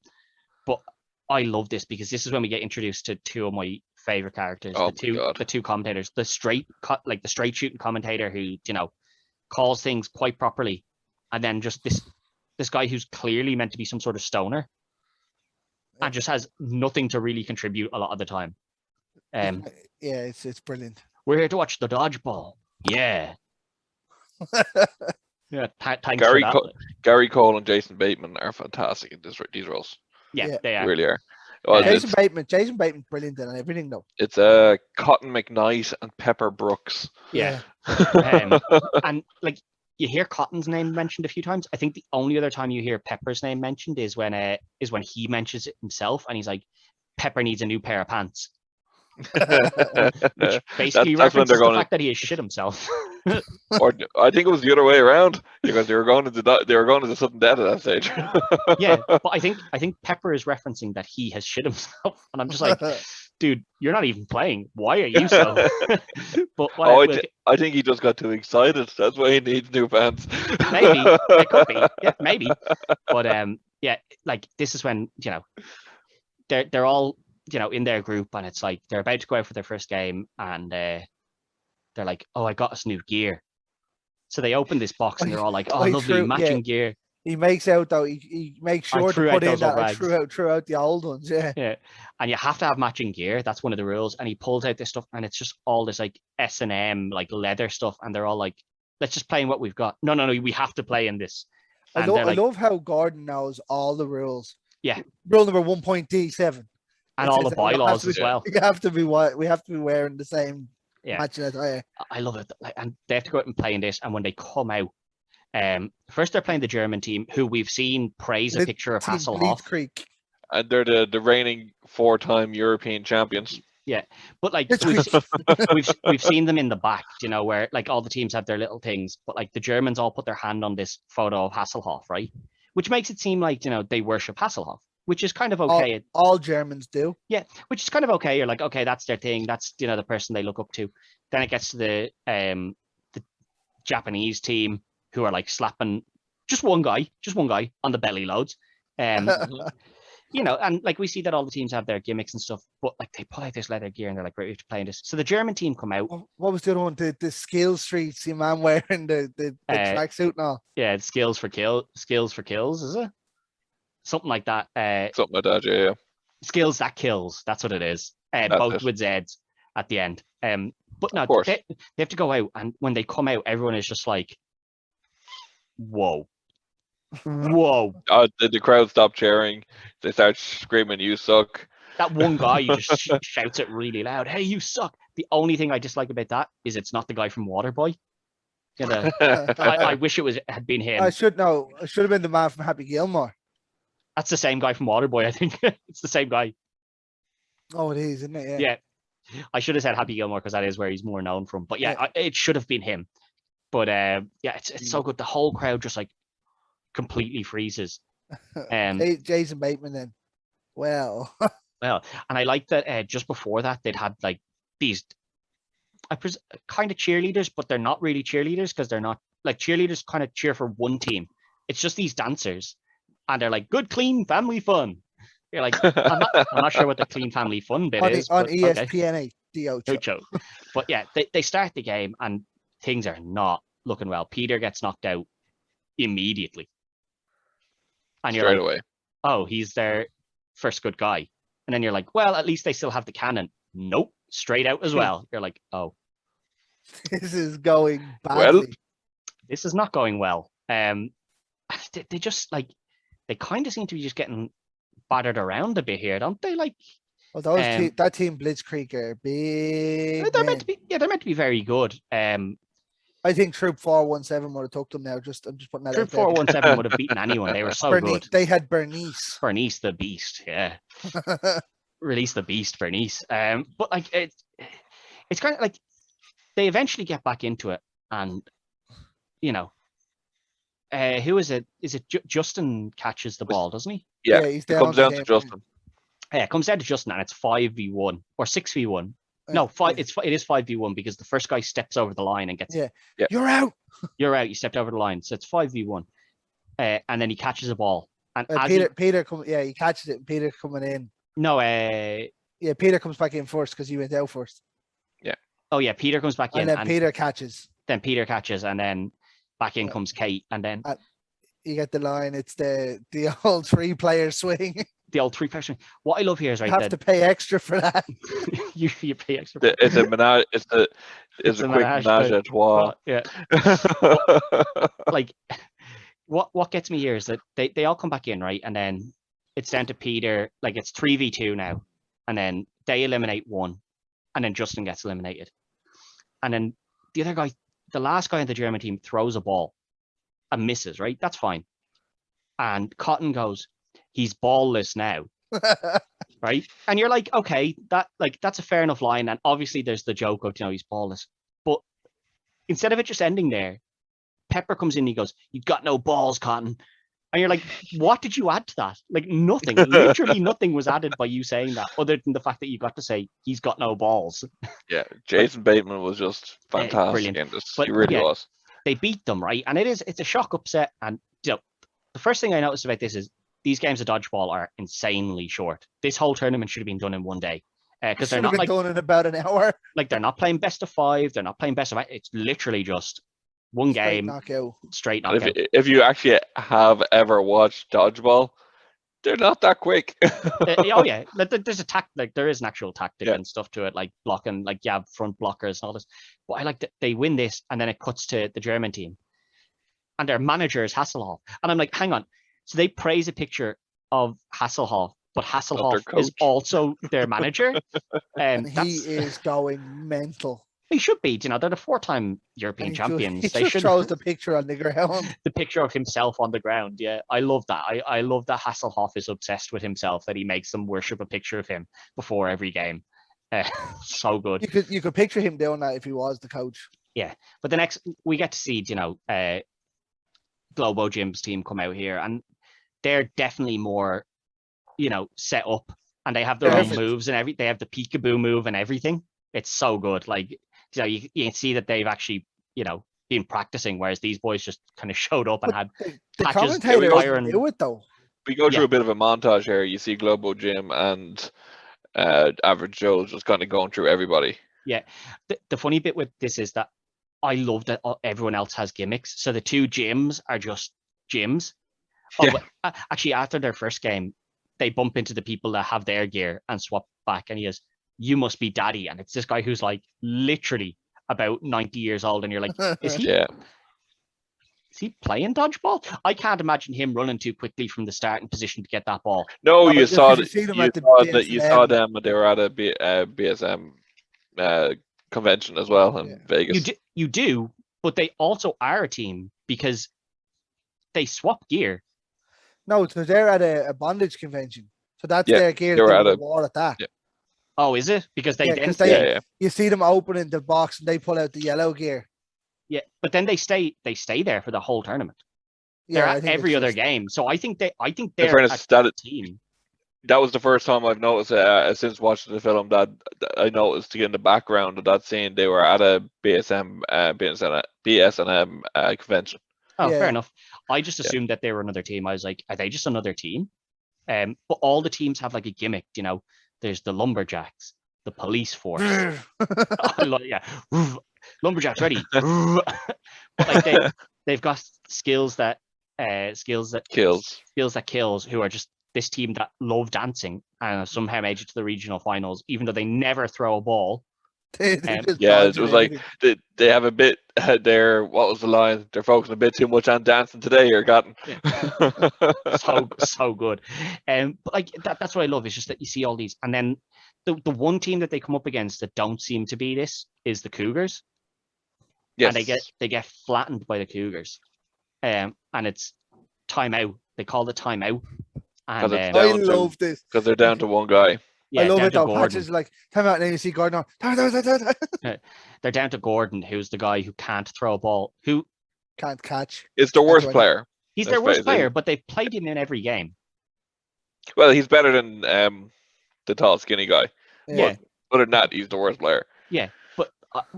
But I love this because this is when we get introduced to two of my favorite characters. Oh the two commentators, the straight shooting commentator who, you know, calls things quite properly, and then just this guy who's clearly meant to be some sort of stoner and just has nothing to really contribute a lot of the time. Yeah, it's brilliant. We're here to watch the Dodgeball. Yeah. Yeah, thanks Gary for that. Gary Cole and Jason Bateman are fantastic in these roles. Yeah, Yeah. they They are. really are. Well, Jason Bateman's brilliant in everything though. it's Cotton McKnight and Pepper Brooks. Yeah. And like you hear Cotton's name mentioned a few times. I think the only other time you hear Pepper's name mentioned is when he mentions it himself, and he's like, "Pepper needs a new pair of pants," which basically references the fact that he has shit himself. Or I think it was the other way around because they were going into sudden death at that stage. Yeah, but I think Pepper is referencing that he has shit himself, and I'm just like, dude, you're not even playing. Why are you so? But I think he just got too excited. That's why he needs new pants. Maybe it could be, yeah, maybe. But yeah, like this is when, you know, they're all, you know, in their group, and it's like they're about to go out for their first game, and they're like, "Oh, I got us new gear." So they open this box, and they're all like, "Oh, lovely matching gear." He makes out though. He makes sure to put in that I threw out the old ones. Yeah. Yeah, and you have to have matching gear. That's one of the rules. And he pulls out this stuff, and it's just all this like S&M like leather stuff, and they're all like, "Let's just play in what we've got." No, we have to play in this. And I love how Gordon knows all the rules. Yeah. Rule number 1.D7. And all the bylaws as well. We have to be wearing the same matching attire. I love it. Like, and they have to go out and play in this. And when they come out, first they're playing the German team, who we've seen praise a picture of Hasselhoff. And they're the reigning 4-time European champions. Yeah, but like we've seen them in the back, you know, where like all the teams have their little things, but like the Germans all put their hand on this photo of Hasselhoff, right? Which makes it seem like, you know, they worship Hasselhoff, which is kind of okay. All Germans do. Yeah, which is kind of okay. You're like, okay, that's their thing. That's, you know, the person they look up to. Then it gets to the Japanese team, who are like slapping just one guy on the belly loads. You know, and like we see that all the teams have their gimmicks and stuff, but like they pull out this leather gear and they're like, right, we have to play in this. So the German team come out. What was the other one? The skill streets, the man wearing the tracksuit now. Yeah, skills for kills, is it? Something like that. Something like that, yeah. Skills that kills. That's what it is. Both with Z's at the end. But no, they have to go out, and when they come out, everyone is just like, whoa. The crowd stop cheering. They start screaming, "You suck." That one guy just shouts it really loud. "Hey, you suck." The only thing I dislike about that is it's not the guy from Waterboy. You know, I wish it had been him. I should have been the man from Happy Gilmore. That's the same guy from Waterboy, I think. It's the same guy. Oh, it is, isn't it? Yeah. I should have said Happy Gilmore because that is where he's more known from. But yeah, it should have been him. But yeah, it's so good. The whole crowd just like completely freezes. Jason Bateman then. Well, and I like that just before that they'd had like these kind of cheerleaders, but they're not really cheerleaders because they're not like cheerleaders kind of cheer for one team. It's just these dancers, and they're like good, clean family fun. You're like, I'm not sure what the clean family fun bit is on ESPN. Okay. But yeah, they start the game and things are not looking well. Peter gets knocked out immediately. And you're straight like, away. Oh, he's their first good guy. And then you're like, well, at least they still have the cannon. Nope, straight out as well. You're like, oh. This is going badly. Well, this is not going well. They just like, they kind of seem to be just getting battered around a bit here, don't they? Like, well, that team Blitzkrieg are big. They're meant to be very good. I think Troop 417 would have took them now. I'm just putting that Troop 417 would have beaten anyone. They were so good. They had Bernice. Bernice the Beast, yeah. Release the Beast, Bernice. But like it's kind of like they eventually get back into it, and you know, who is it? Is it Justin catches the ball, doesn't he? Yeah, it comes down to Justin. Yeah, it comes down to Justin, and it's 5v1 or 6v1. No, it is 5v1 because the first guy steps over the line and gets You're out. You're out. You stepped over the line, so it's 5v1. and then he catches a ball. And as Peter comes. Yeah, he catches it. And Peter coming in. no, Yeah, Peter comes back in first because he went out first. Yeah. Oh yeah, Peter comes back in, and then Peter catches. Then Peter catches, and then back in comes Kate, and then you get the line. It's the old 3-player swing. The old 3-player swing. What I love here is you have to pay extra for that. you pay extra. It's a menage. It's a quick menage a trois. Yeah. Like, what gets me here is that they all come back in, right, and then it's down to Peter. Like, it's 3v2 now, and then they eliminate one, and then Justin gets eliminated, and then the other guy, the last guy on the German team, throws a ball and misses. Right, that's fine. And Cotton goes, he's ballless now. Right, and you're like, okay, that's a fair enough line, and obviously there's the joke of, he's ballless, but instead of it just ending there, Pepper comes in and he goes, you've got no balls, Cotton. And you're like, what did you add to that? Like, nothing. Literally nothing was added by you saying that, other than the fact that you got to say he's got no balls. Yeah, Jason Bateman was just fantastic in this. He really was. They beat them, right? And it's a shock upset. And the first thing I noticed about this is these games of dodgeball are insanely short. This whole tournament should have been done in one day. Because they're not done in about an hour. Like, they're not playing best of 5. They're not playing best of 8. It's literally just one game, straight knockout. If you actually have ever watched dodgeball, they're not that quick. Oh yeah, there's a there is an actual tactic and stuff to it, like blocking, like you have front blockers and all this. But I like that they win this, and then it cuts to the German team, and their manager is Hasselhoff, and I'm like, hang on. So they praise a picture of Hasselhoff, but Hasselhoff is also their manager, and he is going mental. He should be, they're the 4-time European champions. He just throws the picture on the ground. The picture of himself on the ground. Yeah, I love that. I love that Hasselhoff is obsessed with himself, that he makes them worship a picture of him before every game. So good. You could picture him doing that if he was the coach. Yeah, but the next we get to see, Globo Gym's team come out here, and they're definitely more, set up, and they have their own moves and they have the peekaboo move and everything. It's so good. Like, you can see that they've actually, been practicing, whereas these boys just kind of showed up and had the commentator knew it though. We go through a bit of a montage here. You see Globo Gym and Average Joe just kind of going through everybody. Yeah. The funny bit with this is that I love that everyone else has gimmicks. So the two gyms are just gyms. Actually, after their first game, they bump into the people that have their gear and swap back, and he goes, you must be daddy. And it's this guy who's like literally about 90 years old, and you're like, is he playing dodgeball? I can't imagine him running too quickly from the starting position to get that ball. No, you saw them, but they were at a BSM convention as well in Vegas. You do, but they also are a team because they swap gear. No, so they're at a bondage convention. So that's their gear. They were at a war at that. Yeah. Oh, is it? Because they you see them opening the box and they pull out the yellow gear. Yeah, but then they stay there for the whole tournament. They're at every other game. So I think they're a team. That was the first time I've noticed since watching the film that I noticed in the background of that scene they were at a BSM convention. Oh, fair enough. I just assumed that they were another team. I was like, are they just another team? But all the teams have like a gimmick, There's the lumberjacks, the police force. Lumberjacks ready. But like they've got skills that kills, who are just this team that love dancing and somehow made it to the regional finals, even though they never throw a ball. It was like they have a bit there. What was the line? They're focusing a bit too much on dancing today, or gotten. So good. But like that's what I love, is just that you see all these, and then the one team that they come up against that don't seem to be this is the Cougars. Yes. And they get flattened by the Cougars. And it's timeout. They call it timeout. And I love this. Because they're down to one guy. Yeah, I love it though. Patches like time out, and then you see Gordon. They're down to Gordon, who's the guy who can't throw a ball, who can't catch. It's the worst player. He's their worst player, but they've played him in every game. Well, he's better than the tall, skinny guy. Yeah. But other than that, he's the worst player. Yeah, but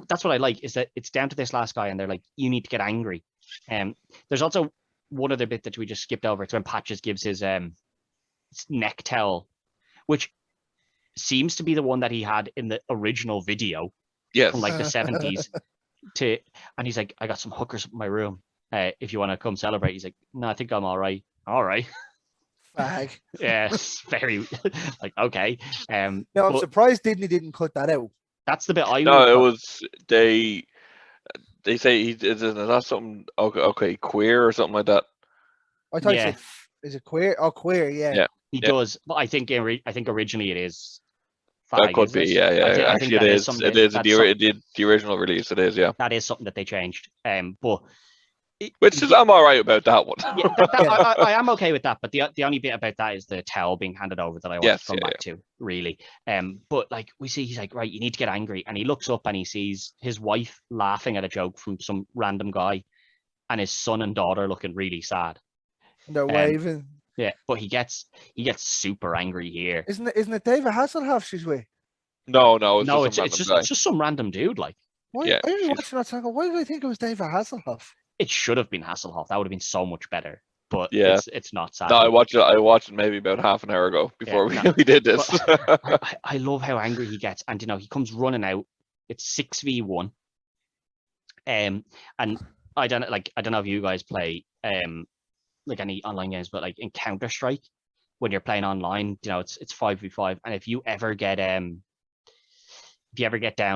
that's what I like, is that it's down to this last guy, and they're like, you need to get angry. There's also one other bit that we just skipped over. It's when Patches gives his neck towel, which seems to be the one that he had in the original video Yes. from like the 70s. And he's like, I got some hookers in my room. If you want to come celebrate, he's like, no, I think I'm all right. All right. Fag. Yes, very like okay. No, I'm but surprised Disney didn't cut that out. that's the bit I No, would. it was they say is that something okay queer or something like that. I thought Yeah. you said, is it queer? Oh, queer, yeah. Yeah. He does, but I think originally it is. That Fag, could is be, it? yeah. I think Actually, that it is is. something It that- is that's some- the original release. It is, yeah. that is something that they changed. But Which is I'm all right about that one. yeah, I am okay with that. But the only bit about that is the towel being handed over that I want Yes, to come back to, really. But like we see, he's like, right, you need to get angry, and he looks up and he sees his wife laughing at a joke from some random guy, and his son and daughter looking really sad. They're waving. Yeah, but he gets super angry here. Isn't it David Hasselhoff she's with? No, It's just some random dude. Like, Why? Yeah, I only she's- watched that song. Why did I think it was David Hasselhoff? it should have been Hasselhoff. That would have been so much better. But Yeah. it's not sad. No, I watched it maybe about half an hour ago before Yeah, we did this. I love how angry he gets, and he comes running out. It's 6v1. And I don't know if you guys play like any online games, but like in Counter-Strike, when you're playing online, it's 5v5, and if you ever get down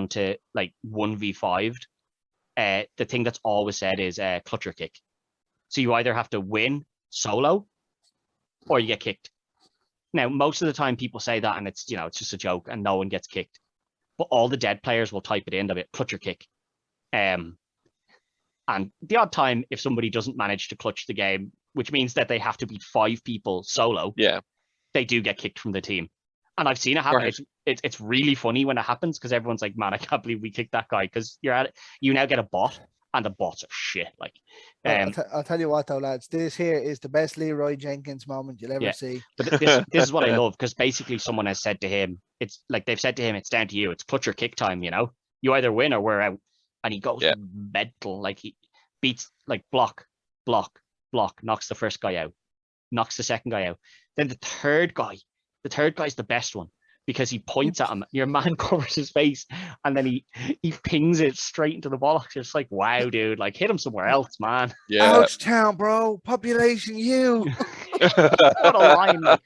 to like 1v5'd, the thing that's always said is clutcher kick. So you either have to win solo or you get kicked. Now, most of the time people say that and it's just a joke and no one gets kicked. But all the dead players will type it in, they'll be clutcher kick. And the odd time if somebody doesn't manage to clutch the game, which means that they have to beat 5 people solo, Yeah. they do get kicked from the team. And I've seen it happen. Right. It's really funny when it happens because everyone's like, man, I can't believe we kicked that guy, because you now get a bot and the bots are shit. Like, I'll tell you what though, lads, this here is the best Leroy Jenkins moment you'll ever Yeah. see. But this is what I love, because basically someone has said to him, it's like they've said to him, it's down to you. It's clutch or kick time, You either win or we're out. And he goes mental. Like, he beats like block, knocks the first guy out, knocks the second guy out. Then the third guy's the best one, because he points at him. Your man covers his face, and then he pings it straight into the bollocks. It's like, wow, dude, like hit him somewhere else, man. Yeah. Ouch town, bro. Population you. What a line, like,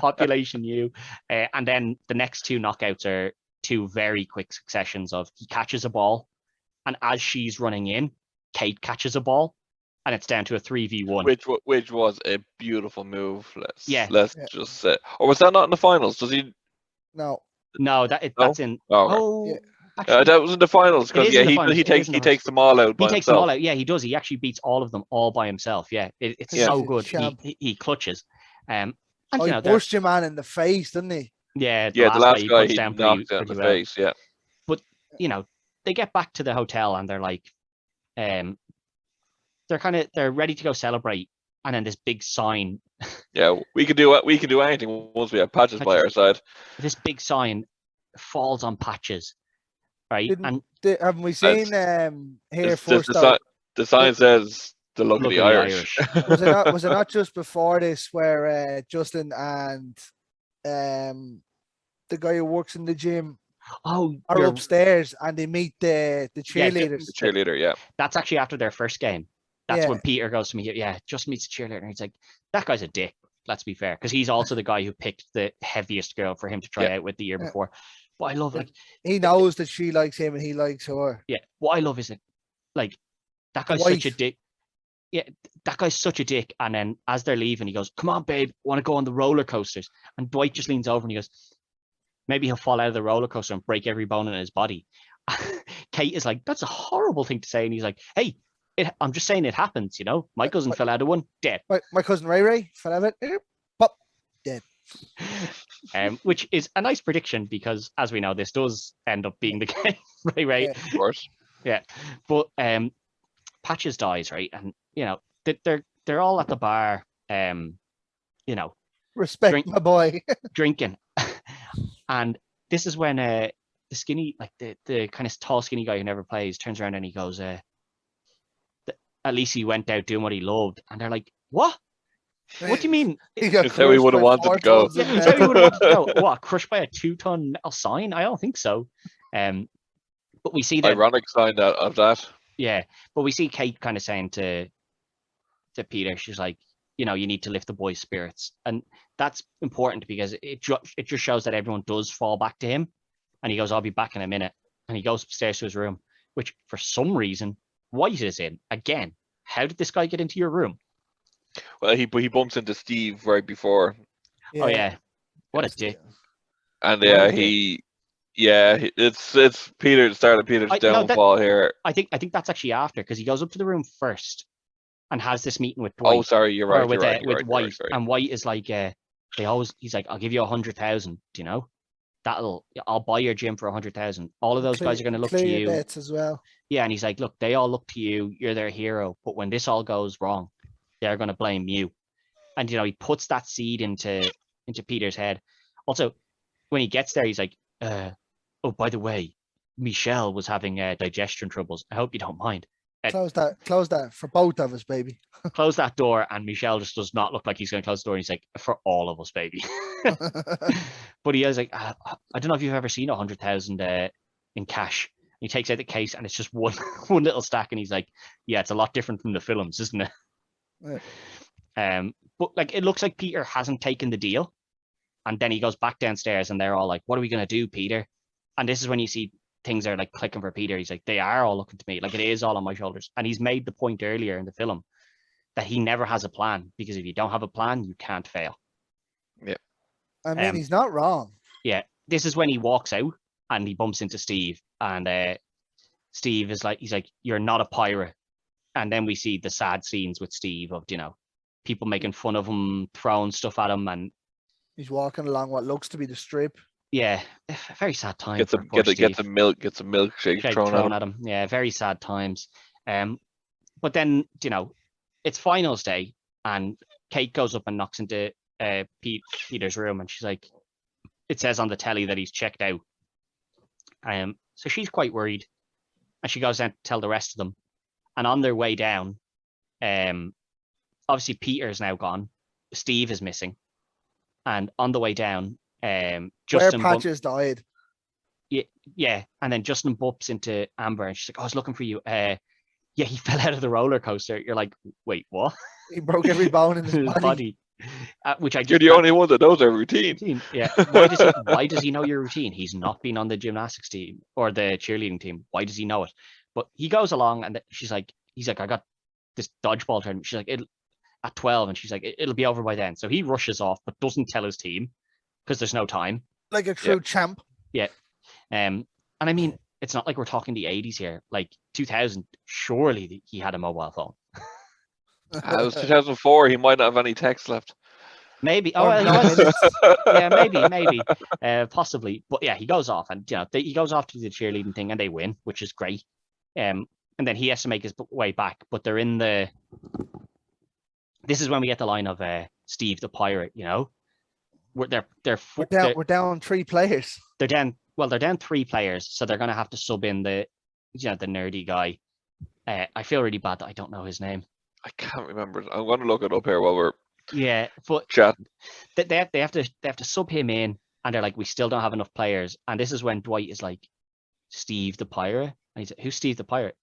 population you. And then the next 2 knockouts are 2 very quick successions of he catches a ball, and as she's running in, Kate catches a ball, and it's down to a 3v1. Which was a beautiful move. Let's Yeah. just say. Or was that not in the finals? Does he? No. No, that's in. Oh, okay. Yeah. Actually, That was in the finals, It because is in the finals. he It is in the takes them all out. he by takes them himself. all out. Yeah, he does. He actually beats all of them all by himself. Yeah, it's Yeah. so He's a good. champ. He clutches. And He burst your man in the face, didn't he? yeah, Yeah, the last guy puts he down knocked pretty out in the well. face. Yeah. They get back to the hotel and they're like, they're ready to go celebrate, and then this big sign, Yeah, we can do anything once we have Patches by our side. this big sign falls on Patches, right? Didn't- And Haven't we seen here It's first the, though? the sign says the look of the Irish. Was it not just before this where Justin and the guy who works in the gym Oh, are upstairs and they meet the cheerleaders? The cheerleader, yeah. that's actually after their first game. That's Yeah. when Peter goes to me. Yeah, just meets the cheerleader, and he's like, "That guy's a dick." Let's be fair, because he's also the guy who picked the heaviest girl for him to try out with the year Yeah. before. But I love, like, He knows that she likes him and he likes her. yeah. What I love is that, like, that guy's such a wife. dick. Yeah, that guy's such a dick. And then as they're leaving, he goes, "Come on, babe, want to go on the roller coasters?" And Dwight just leans over and he goes, "Maybe he'll fall out of the roller coaster and break every bone in his body." Kate is like, "That's a horrible thing to say." And he's like, "Hey, I'm just saying it happens, My cousin fell out of one, dead." My cousin Ray fell out of it. Pop, dead. Which is a nice prediction, because as we know, this does end up being the case, right? Yeah. Of course. Yeah. But Patches dies, right? And they're all at the bar, Respect Drink- my boy. drinking. And this is when the skinny, like the kind of tall skinny guy who never plays, turns around and he goes, at least he went out doing what he loved. And they're like, what? What do you mean? He got It's how he crushed would have by wanted to go. 4 tons Yeah, of it's how he would have metal. wanted to go. What, crushed by a 2-ton metal sign? I don't think so. But we see that, Ironic sign of that. yeah. But we see Kate kind of saying to Peter, she's like, you know, you need to lift the boys' spirits, and that's important because it just shows that everyone does fall back to him. And he goes, "I'll be back in a minute," and he goes upstairs to his room, which for some reason White is in again. How did this guy get into your room? Well, he bumps into Steve right before, Oh yeah, what a dick. and What a it's Peter. The start of Peter's downfall here. I think that's actually after, because he goes up to the room first and has this meeting with Dwight. Oh, sorry, you're right. With White, right. and White is like, he's like, I'll give you 100,000. Do you know? I'll buy your gym for 100,000. All of those guys are going to look to you. Debts as well. Yeah, and he's like, look, they all look to you. You're their hero. But when this all goes wrong, they're going to blame you. And you know, he puts that seed into Peter's head. Also, when he gets there, he's like, oh, by the way, Michelle was having digestion troubles. I hope you don't mind. Close that for both of us, baby. Close that door, and Michelle just does not look like he's going to close the door. And he's like, for all of us, baby. But he is like, I don't know if you've ever seen 100,000 in cash. And he takes out the case, and it's just one little stack. And he's like, yeah, it's a lot different from the films, isn't it? Yeah. But like, it looks like Peter hasn't taken the deal. And then he goes back downstairs, and they're all like, what are we going to do, Peter? And this is when you see things are like clicking for Peter. He's like, they are all looking to me. Like, it is all on my shoulders. And he's made the point earlier in the film that he never has a plan, because if you don't have a plan, you can't fail. Yeah. I mean, he's not wrong. Yeah. This is when he walks out and he bumps into Steve, and Steve is like, he's like, you're not a pirate. And then we see the sad scenes with Steve of, you know, people making fun of him, throwing stuff at him, and he's walking along what looks to be the strip. Yeah, very sad time. Gets a milkshake thrown at him. Yeah, very sad times. But then, you know, it's finals day, and Kate goes up and knocks into Peter's room, and she's like, it says on the telly that he's checked out. So she's quite worried, and she goes down to tell the rest of them. And on their way down, obviously Peter's now gone, Steve is missing, and on the way down, Justin where Patches died. Yeah, and then Justin bumps into Amber, and she's like, "Oh, I was looking for you." Yeah, he fell out of the roller coaster. You're like, wait, what? He broke every bone in his body. Which You're the only one that knows our routine. Yeah. Why does he know your routine? He's not been on the gymnastics team or the cheerleading team. Why does he know it? But he goes along, and he's like, I got this dodgeball tournament. She's like, at 12, and she's like, it'll be over by then. So he rushes off, but doesn't tell his team because there's no time. Like a true champ. Yeah. And I mean, it's not like we're talking the 80s here. Like 2000, surely he had a mobile phone. It was 2004. He might not have any text left. Maybe. Oh, well, yeah, maybe, possibly. But yeah, he goes off, and you know, he goes off to the cheerleading thing, and they win, which is great. And then he has to make his way back, but they're in the. This is when we get the line of Steve the pirate. You know, we're down 3 players. They're down. Well, they're down 3 players, so they're gonna have to sub in the nerdy guy. I feel really bad that I don't know his name. I can't remember. I'm going to look it up here while we're but chatting. They have to sub him in, and they're like, we still don't have enough players. And this is when Dwight is like, Steve the pirate, and he's like, who's Steve the pirate?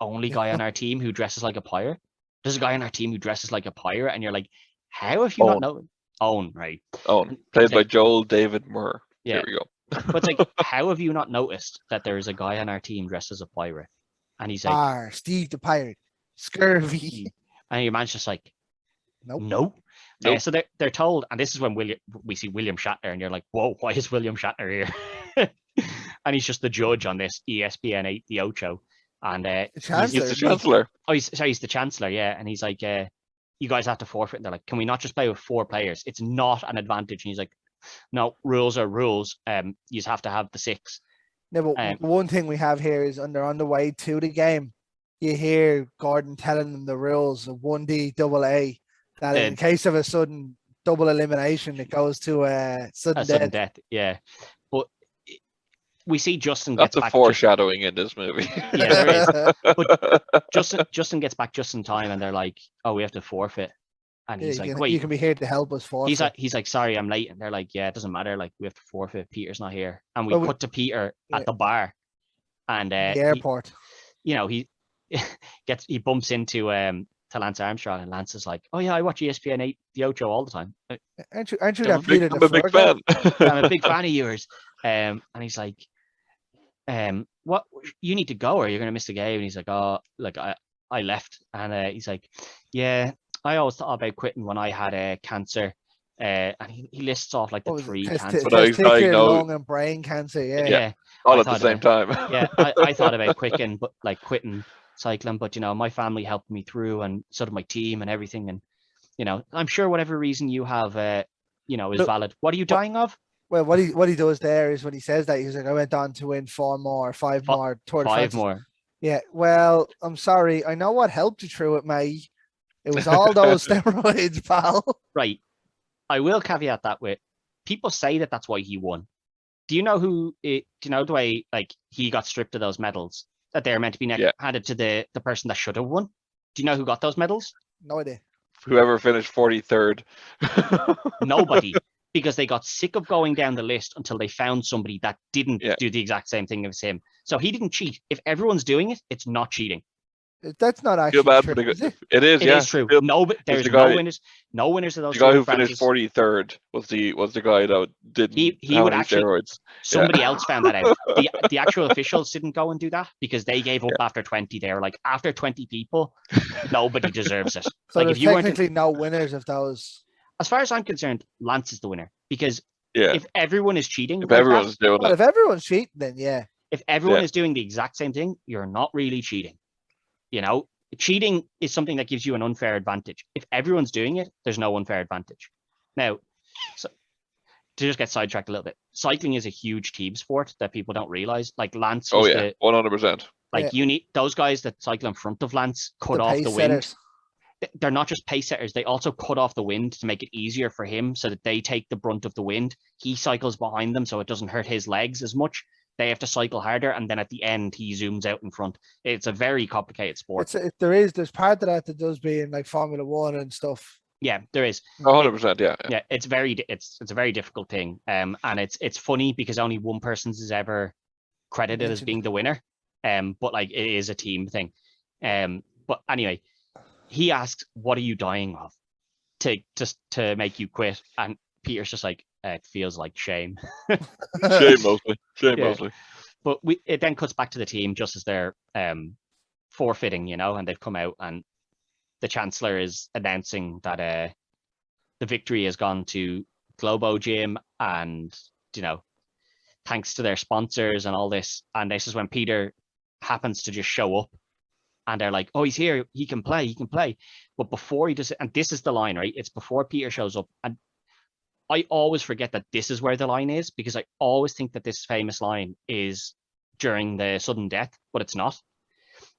Only guy on our team who dresses like a pirate. There's a guy on our team who dresses like a pirate, and you're like, how have you not known? Owen, right? Owen, played by Joel David Murr. Yeah. There we go. But it's like, how have you not noticed that there is a guy on our team dressed as a pirate? And he's like, Steve the pirate, scurvy. And your man's just like, nope. Nope. So they're told, and this is when we see William Shatner, and you're like, whoa, why is William Shatner here? And he's just the judge on this ESPN 8 The Ocho. And he's the chancellor. He's the chancellor, yeah. And he's like, you guys have to forfeit. And they're like, can we not just play with 4 players? It's not an advantage. And he's like, no, rules are rules. You just have to have the 6. No, but one thing we have here is on the way to the game, you hear Gordon telling them the rules of 1D double A, that in case of a sudden double elimination, it goes to sudden death. Yeah. But we see Justin That's gets a back. foreshadowing in this movie. Yeah, there is. But Justin gets back just in time, and they're like, "Oh, we have to forfeit." And he's like, "Wait, you can be here to help us forfeit." he's like, "Sorry, I'm late." And they're like, "Yeah, it doesn't matter. Like, we have to forfeit. Peter's not here." And we cut to Peter at the bar, and the airport. He bumps into Lance Armstrong, and Lance is like, "Oh yeah, I watch ESPN 8 The Ocho all the time. Aren't you that Peter? I'm a big fan. I'm a big fan of yours." And he's like, "What? You need to go, or you're gonna miss the game." And he's like, "Oh, like I left." And he's like, "Yeah, I always thought about quitting when I had cancer." And he lists off like the three cancers. But he's diagnosed lung and brain cancer. Yeah. All at the same time. Yeah, I thought about quitting cycling, but my family helped me through, and so did my team and everything. And I'm sure whatever reason you have, is valid. What are you dying of? Well, what he does there is when he says that, he's like, I went on to win 5 more Tour de France. 5 more. Yeah. Well, I'm sorry. I know what helped you through it, mate. It was all those steroids, pal. Right. I will caveat that with people say that that's why he won. Do you know do you know the way like he got stripped of those medals that they're meant to be handed to the person that should have won? Do you know who got those medals? No idea. Whoever finished 43rd. Nobody, because they got sick of going down the list until they found somebody that didn't do the exact same thing as him. So he didn't cheat. If everyone's doing it, it's not cheating. That's not actually true. Is it? It is. It is true. No, but there's no winners. No winners of those. The guy who finished 43rd was the guy that didn't. He would actually. Steroids. Somebody else found that out. The actual officials didn't go and do that because they gave up after 20. They were like, after 20 people, nobody deserves it. So like there's technically no winners of those. As far as I'm concerned, Lance is the winner because Yeah. If everyone is cheating, If everyone's doing it. If everyone's cheating, then yeah. If everyone is doing the exact same thing, you're not really cheating. Cheating is something that gives you an unfair advantage. If everyone's doing it, there's no unfair advantage. Now, so to just get sidetracked a little bit, cycling is a huge team sport that people don't realize. Like Lance was 100%. Like you need those guys that cycle in front of Lance cut off the wind. Setters. They're not just pace setters, they also cut off the wind to make it easier for him so that they take the brunt of the wind. He cycles behind them so it doesn't hurt his legs as much. They have to cycle harder, and then at the end he zooms out in front. It's a very complicated sport. There's part of that does be in like Formula 1 and stuff. Yeah, there is. 100%. Yeah. It's a very difficult thing. And it's funny because only one person's is ever credited as being the winner. But like it is a team thing. But anyway, he asks, "What are you dying of?" to make you quit, and Peter's just like, "It feels like shame." Shame mostly. But it then cuts back to the team just as they're forfeiting, and they've come out, and the Chancellor is announcing that the victory has gone to Globo Gym, and thanks to their sponsors and all this. And this is when Peter happens to just show up, and they're like, "Oh, he's here, he can play." But before he does it, and this is the line, right? It's before Peter shows up, and I always forget that this is where the line is, because I always think that this famous line is during the sudden death, but it's not.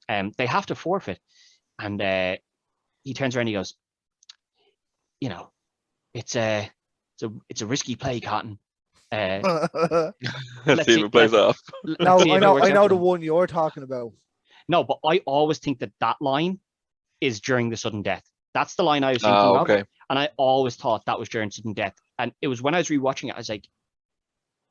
They have to forfeit, and he turns around and he goes, it's a risky play, Cotton. Let's see if it plays off. No, I know the one you're talking about. No, but I always think that line is during the sudden death. That's the line I was thinking of, and I always thought that was during sudden death. And it was when I was rewatching it, I was like,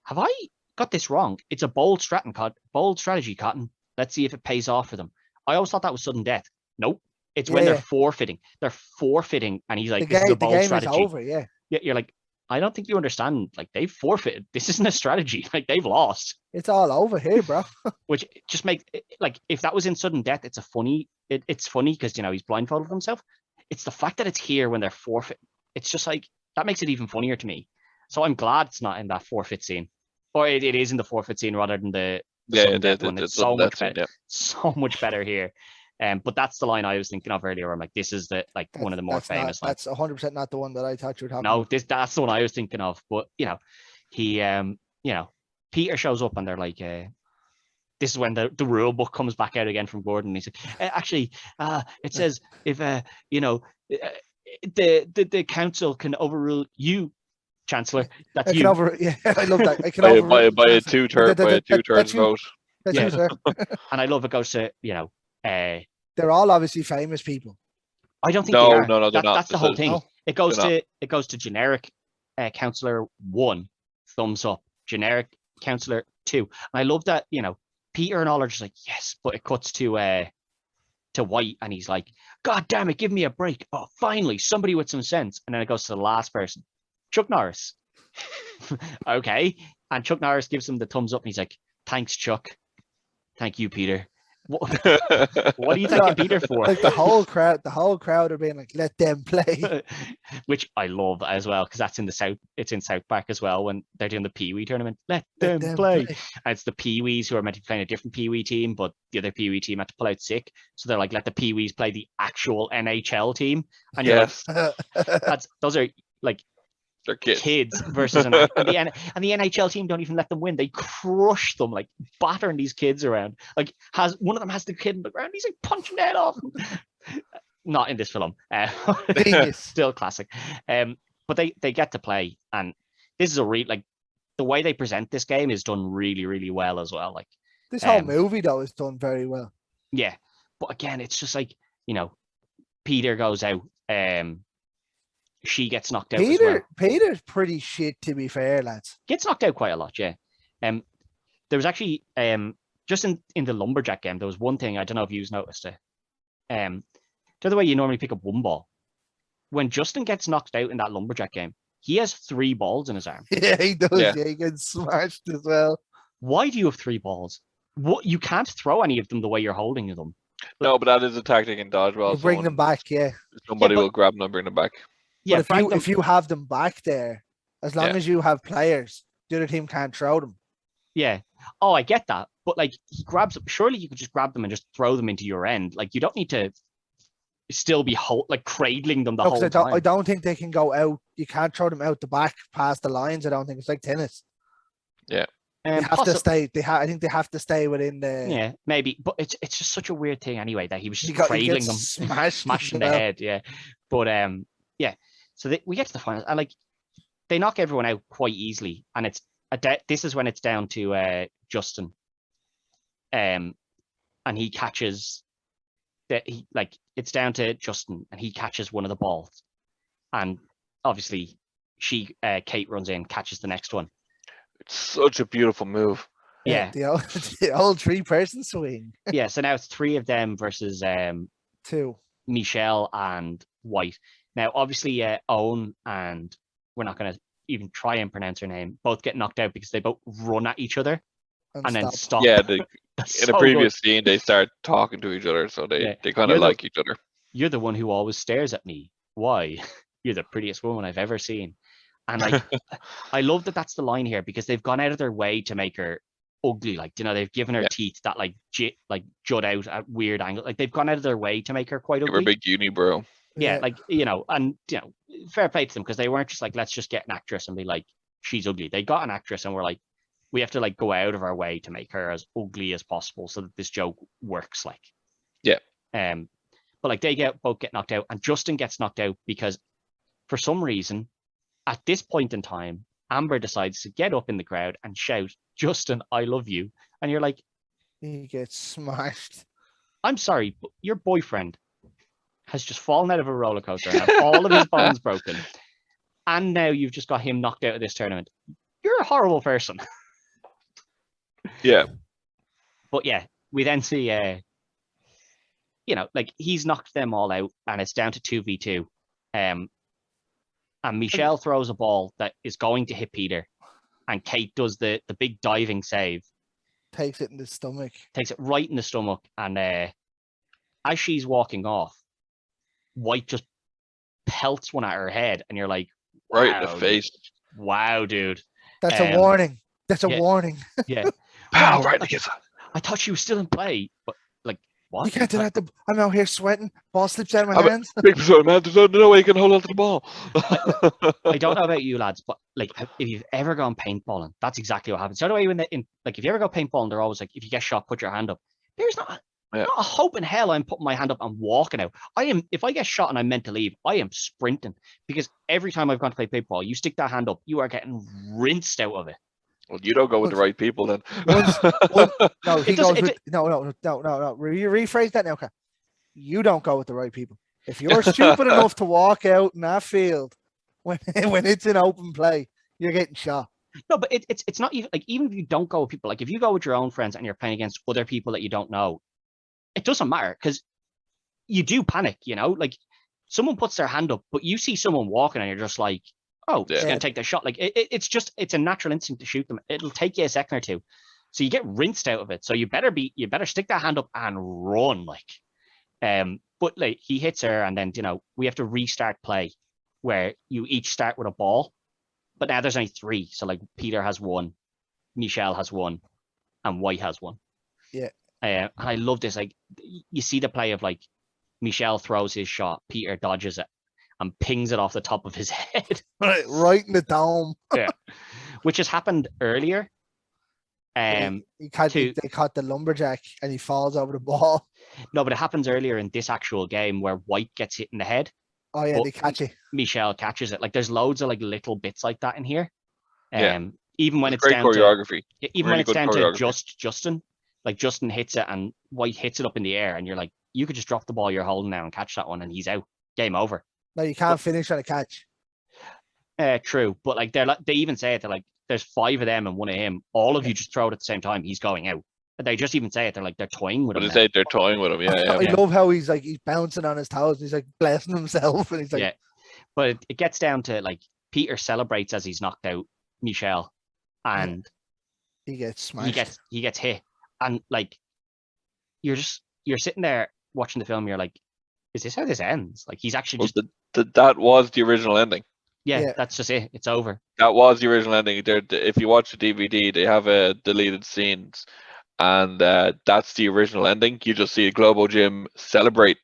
"Have I got this wrong? It's a bold strategy, Cotton. Let's see if it pays off for them." I always thought that was sudden death. Nope, it's when they're forfeiting. They're forfeiting, and he's like, "This is a bold strategy." Is over, yeah. You're like, I don't think you understand. Like, they've forfeited. This isn't a strategy. Like, they've lost. It's all over here, bro. Which just makes, like, if that was in sudden death, it's funny because he's blindfolded himself. It's the fact that it's here when they're forfeit. It's just like that makes it even funnier to me. So I'm glad it's not in that forfeit scene, or it is in the forfeit scene rather than the one. It's so much better. So much better here. But that's the line I was thinking of earlier. I'm like, this is one of the more famous lines. That's 100% not the one that I thought you were talking about. No, that's the one I was thinking of. But he Peter shows up, and they're like, this is when the rule book comes back out again from Gordon. And he's like, actually, it says if the council can overrule you, Chancellor. That's I can you. I love that. I can By overrule a Chancellor. two-thirds vote. That's you, sir. And I love it goes to, They're all obviously famous people. I don't think they are. No, they're not. That's the whole thing. No. It goes to generic counselor 1, thumbs up. Generic counselor 2. And I love that, Peter and all are just like, yes, but it cuts to White and he's like, God damn it, give me a break. Oh, finally, somebody with some sense. And then it goes to the last person, Chuck Norris. Okay. And Chuck Norris gives him the thumbs up and he's like, thanks, Chuck. Thank you, Peter. What are you thanking Peter for? Like the whole crowd are being like, let them play. Which I love as well, because that's in the South. It's in South Park as well when they're doing the Pee Wee tournament. Let them play. And it's the Pee Wees who are meant to be playing a different Pee Wee team, but the other Pee Wee team had to pull out sick. So they're like, let the Pee Wees play the actual NHL team. And you're like, those are like they're kids versus and the NHL team don't even let them win. They crush them, like battering these kids around. Like one of them has the kid in the ground. He's like punching the head off. Not in this film. Still classic. But they get to play, and this is like the way they present this game is done really, really well as well. Like this whole movie though is done very well. Yeah, but again, it's just like Peter goes out. She gets knocked out as well. Peter's pretty shit, to be fair, lads. Gets knocked out quite a lot, yeah. There was actually just in the lumberjack game, there was one thing I don't know if you've noticed it. The other way you normally pick up one ball. When Justin gets knocked out in that lumberjack game, he has 3 balls in his arm. Yeah, he does. Yeah, he gets smashed as well. Why do you have 3 balls? What, you can't throw any of them the way you're holding them. No, but that is a tactic in Dodgeball. You bring them back, yeah. Somebody will grab them and bring them back. Yeah, but if you have them back there, as long as you have players, the other team can't throw them. Yeah. Oh, I get that. But like he grabs them. Surely you could just grab them and just throw them into your end. Like you don't need to still be cradling them the whole time. I don't think they can go out. You can't throw them out the back past the lines. I don't think it's like tennis. Yeah. They have to stay. I think they have to stay within the. Yeah, maybe, but it's just such a weird thing anyway that he was just cradling them, smashing the head. Yeah, but yeah. So we get to the finals, and like they knock everyone out quite easily, and this is when it's down to Justin, and he catches it's down to Justin, and he catches one of the balls, and obviously Kate runs in, catches the next one. It's such a beautiful move. Yeah, the old 3-person swing. Yeah, so now it's 3 of them versus 2. Michelle and White. Now, obviously, Owen and we're not going to even try and pronounce her name, both get knocked out because they both run at each other and then stop. Yeah, in the previous scene, they start talking to each other, so they kind of like each other. You're the one who always stares at me. Why? You're the prettiest woman I've ever seen. And like, I love that that's the line here because they've gone out of their way to make her ugly. Like, they've given her teeth that jut out at weird angles. Like, they've gone out of their way to make her quite ugly. Give her big unibrow. Yeah, and fair play to them because they weren't just like, let's just get an actress and be like, she's ugly. They got an actress and we're like, we have to like go out of our way to make her as ugly as possible so that this joke works. Like, yeah. But like they both get knocked out, and Justin gets knocked out because for some reason, at this point in time, Amber decides to get up in the crowd and shout, "Justin, I love you," and you're like, he gets smashed. I'm sorry, but your boyfriend has just fallen out of a roller coaster and had all of his bones broken, and now you've just got him knocked out of this tournament. You're a horrible person. Yeah. But yeah, we then see, like he's knocked them all out, and it's down to 2v2. And Michelle throws a ball that is going to hit Peter, and Kate does the big diving save. Takes it in the stomach. Takes it right in the stomach, and as she's walking off, White just pelts one at her head, and you're like, wow, right in the face. Wow, dude. That's a warning. That's a warning. Yeah. Pow, right in the kiss. I thought she was still in play, but like, what? You can't do that. I'm out here sweating. Ball slips out of my hands. Big man. There's no way you can hold on to the ball. I don't know about you lads, but like, if you've ever gone paintballing, that's exactly what happens. So the way if you ever go paintballing, they're always like, if you get shot, put your hand up. There's not. Not a hope in hell I'm putting my hand up and walking out. If I get shot and I'm meant to leave, I am sprinting, because every time I've gone to play paintball, you stick that hand up, you are getting rinsed out of it. Well, you don't go with the right people then. No, he goes with no. Rephrase that now, okay? You don't go with the right people. If you're stupid enough to walk out in that field when it's in open play, you're getting shot. No, but it's not even like, even if you don't go with people, like if you go with your own friends and you're playing against other people that you don't know, it doesn't matter, because you do panic, like someone puts their hand up, but you see someone walking and you're just like, oh, he's gonna take their shot. Like it's a natural instinct to shoot them. It'll take you a second or two, so you get rinsed out of it. So you better stick that hand up and run, but like he hits her, and then we have to restart play, where you each start with a ball, but now there's only 3. So like Peter has 1, Michelle has 1, and White has 1. Yeah. And I love this. Like you see the play of like Michelle throws his shot, Peter dodges it, and pings it off the top of his head. Right in the dome. Yeah. Which has happened earlier. They caught the lumberjack and he falls over the ball. No, but it happens earlier in this actual game where White gets hit in the head. Oh yeah, they catch it. Michelle catches it. Like there's loads of like little bits like that in here. Even when it's great down choreography. To even when it's down to Justin, like Justin hits it and White hits it up in the air, and you're like, you could just drop the ball you're holding now and catch that one, and he's out. Game over. No, you can't finish on a catch. True, but like they even say it. They're like, there's 5 of them and 1 of him. All of you just throw it at the same time. He's going out. They just even say it. They're like, they're toying with him. But they say they're toying with him. Yeah. I love how he's bouncing on his toes. And he's like blessing himself, and he's like, yeah. But it gets down to like Peter celebrates as he's knocked out Michelle, and he gets smashed. He gets hit, and like you're sitting there watching the film. You're like, is this how this ends? Like he's actually just that was the original ending. Yeah, that's just it. It's over. That was the original ending. If you watch the DVD, they have deleted scenes, and that's the original ending. You just see Globo Gym celebrate,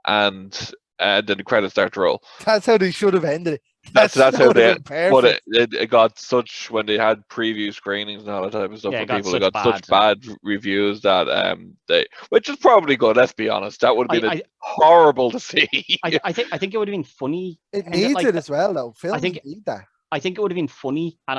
and then the credits start to roll. That's how they should have ended it. That's how they. But it got such, when they had preview screenings and all that type of stuff, yeah, people got such bad reviews that which is probably good. Let's be honest, that would have been horrible to see. I think it would have been funny. It needs it as well, though. Films need that. I think it would have been funny, and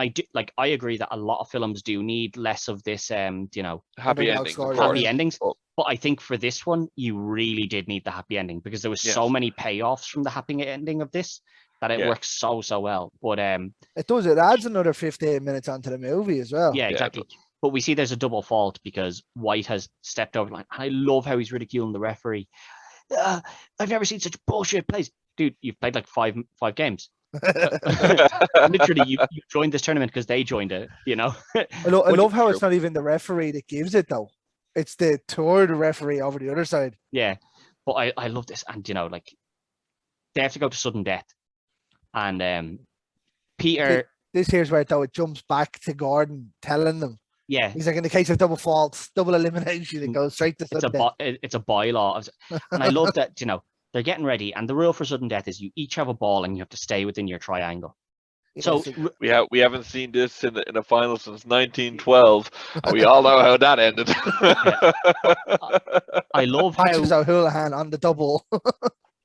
I agree that a lot of films do need less of this, happy endings. But I think for this one, you really did need the happy ending, because there was so many payoffs from the happy ending of this that it works so well. But it does. It adds another 15 minutes onto the movie as well. Yeah, exactly. But we see there's a double fault because White has stepped over the line. And I love how he's ridiculing the referee. I've never seen such bullshit plays. Dude, you've played like five games. Literally, you joined this tournament because they joined it, I love how it's not even the referee that gives it, though. It's the third referee over the other side. Yeah, but I love this. And, like, they have to go to sudden death. And Peter... This here's where, though, it jumps back to Gordon telling them. Yeah. He's like, in the case of double faults, double elimination, it goes straight to sudden death. It's a bylaw. And I love that, they're getting ready. And the rule for sudden death is you each have a ball and you have to stay within your triangle. So we haven't seen this in a final since 1912, and we all know how that ended. I love Patches O'Houlihan on the double.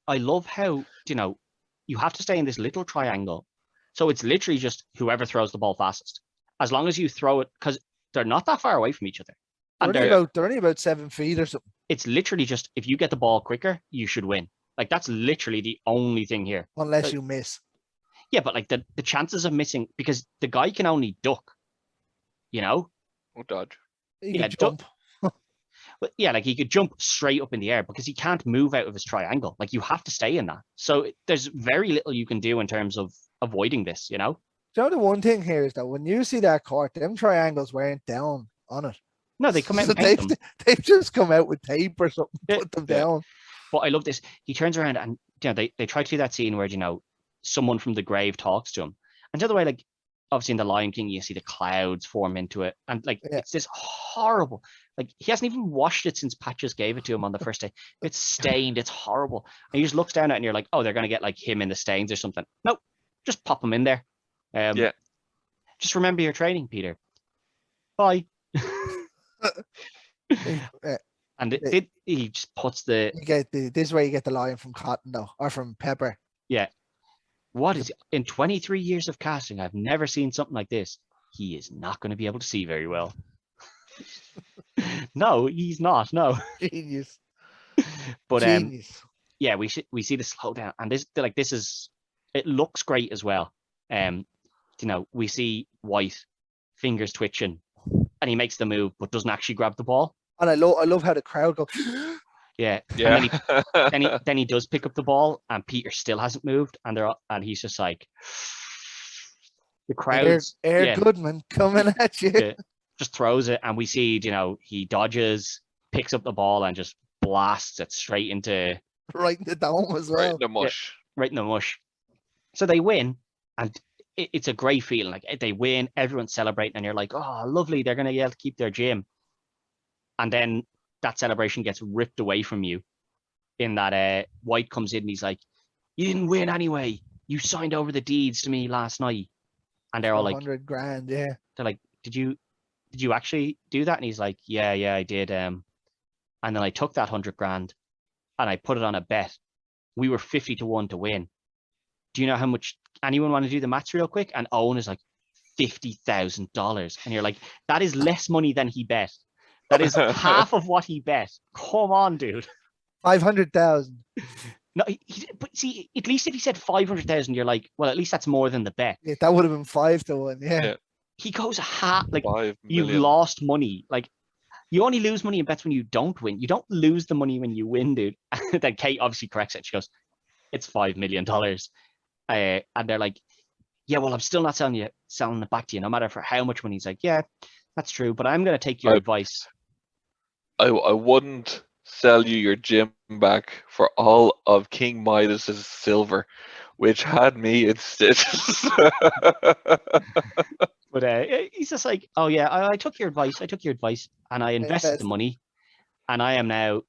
I love how you have to stay in this little triangle, so it's literally just whoever throws the ball fastest. As long as you throw it, because they're not that far away from each other. And they're only about 7 feet or something. It's literally just, if you get the ball quicker, you should win. Like, that's literally the only thing here. Unless you miss. Yeah, but like the chances of missing, because the guy can only duck, Or dodge. He can jump. But yeah, like he could jump straight up in the air because he can't move out of his triangle. Like, you have to stay in that. So there's very little you can do in terms of avoiding this, So the one thing here is that when you see that court, them triangles weren't down on it. No, they come out and paint them. They've just come out with tape or something, put them down. But I love this. He turns around and they try to do that scene where someone from the grave talks to him. And the other way, like, obviously in The Lion King, you see the clouds form into it. And like, it's this horrible, like, he hasn't even washed it since Patches gave it to him on the first day. It's stained. It's horrible. And he just looks down at it and you're like, oh, they're going to get like him in the stains or something. Nope. Just pop him in there. Just remember your training, Peter. Bye. And he just puts You get this is where you get the line from Cotton though, or from Pepper. Yeah. What is in 23 years of casting? I've never seen something like this. He is not going to be able to see very well. No, he's not. No. Genius. But Genius. yeah, we see the slowdown, and this is it looks great as well. We see White fingers twitching, and he makes the move, but doesn't actually grab the ball. And I love how the crowd go. Yeah. Yeah. And then he does pick up the ball, and Peter still hasn't moved, and he's just like the crowds. Goodman coming at you. Yeah, just throws it, and we see he dodges, picks up the ball, and just blasts it straight into right in the dome as well. Right in the mush. Yeah, right in the mush. So they win, and it's a great feeling. Like they win, everyone's celebrating, and you're like, oh, lovely, they're gonna be able to keep their gym. And then that celebration gets ripped away from you. In that, White comes in and he's like, "You didn't win anyway. You signed over the deeds to me last night." And they're all like, $100,000, yeah. They're like, "Did you actually do that?" And he's like, "Yeah, I did. And then I took that $100,000 and I put it on a bet. We were 50-1 to win. Do you know how much? Anyone want to do the maths real quick?" And Owen is like, $50,000. And you're like, that is less money than he bet. That is half of what he bet. Come on, dude. 500,000. No, but see, at least if he said 500,000, you're like, well, at least that's more than the bet. Yeah, that would have been 5-1. Yeah. He goes like 5 you've million. lost money. Like you only lose money in bets when you don't win. You don't lose the money when you win, dude. Then Kate obviously corrects it. She goes, "It's $5 million." And they're like, "Yeah, well, I'm still not selling it back to you, no matter for how much money." He's like, "Yeah, that's true, but I'm gonna take your advice." I wouldn't sell you your gym back for all of King Midas's silver, which had me in stitches. But he's just like, "Oh yeah, I took your advice. And I invested the money, and I am now."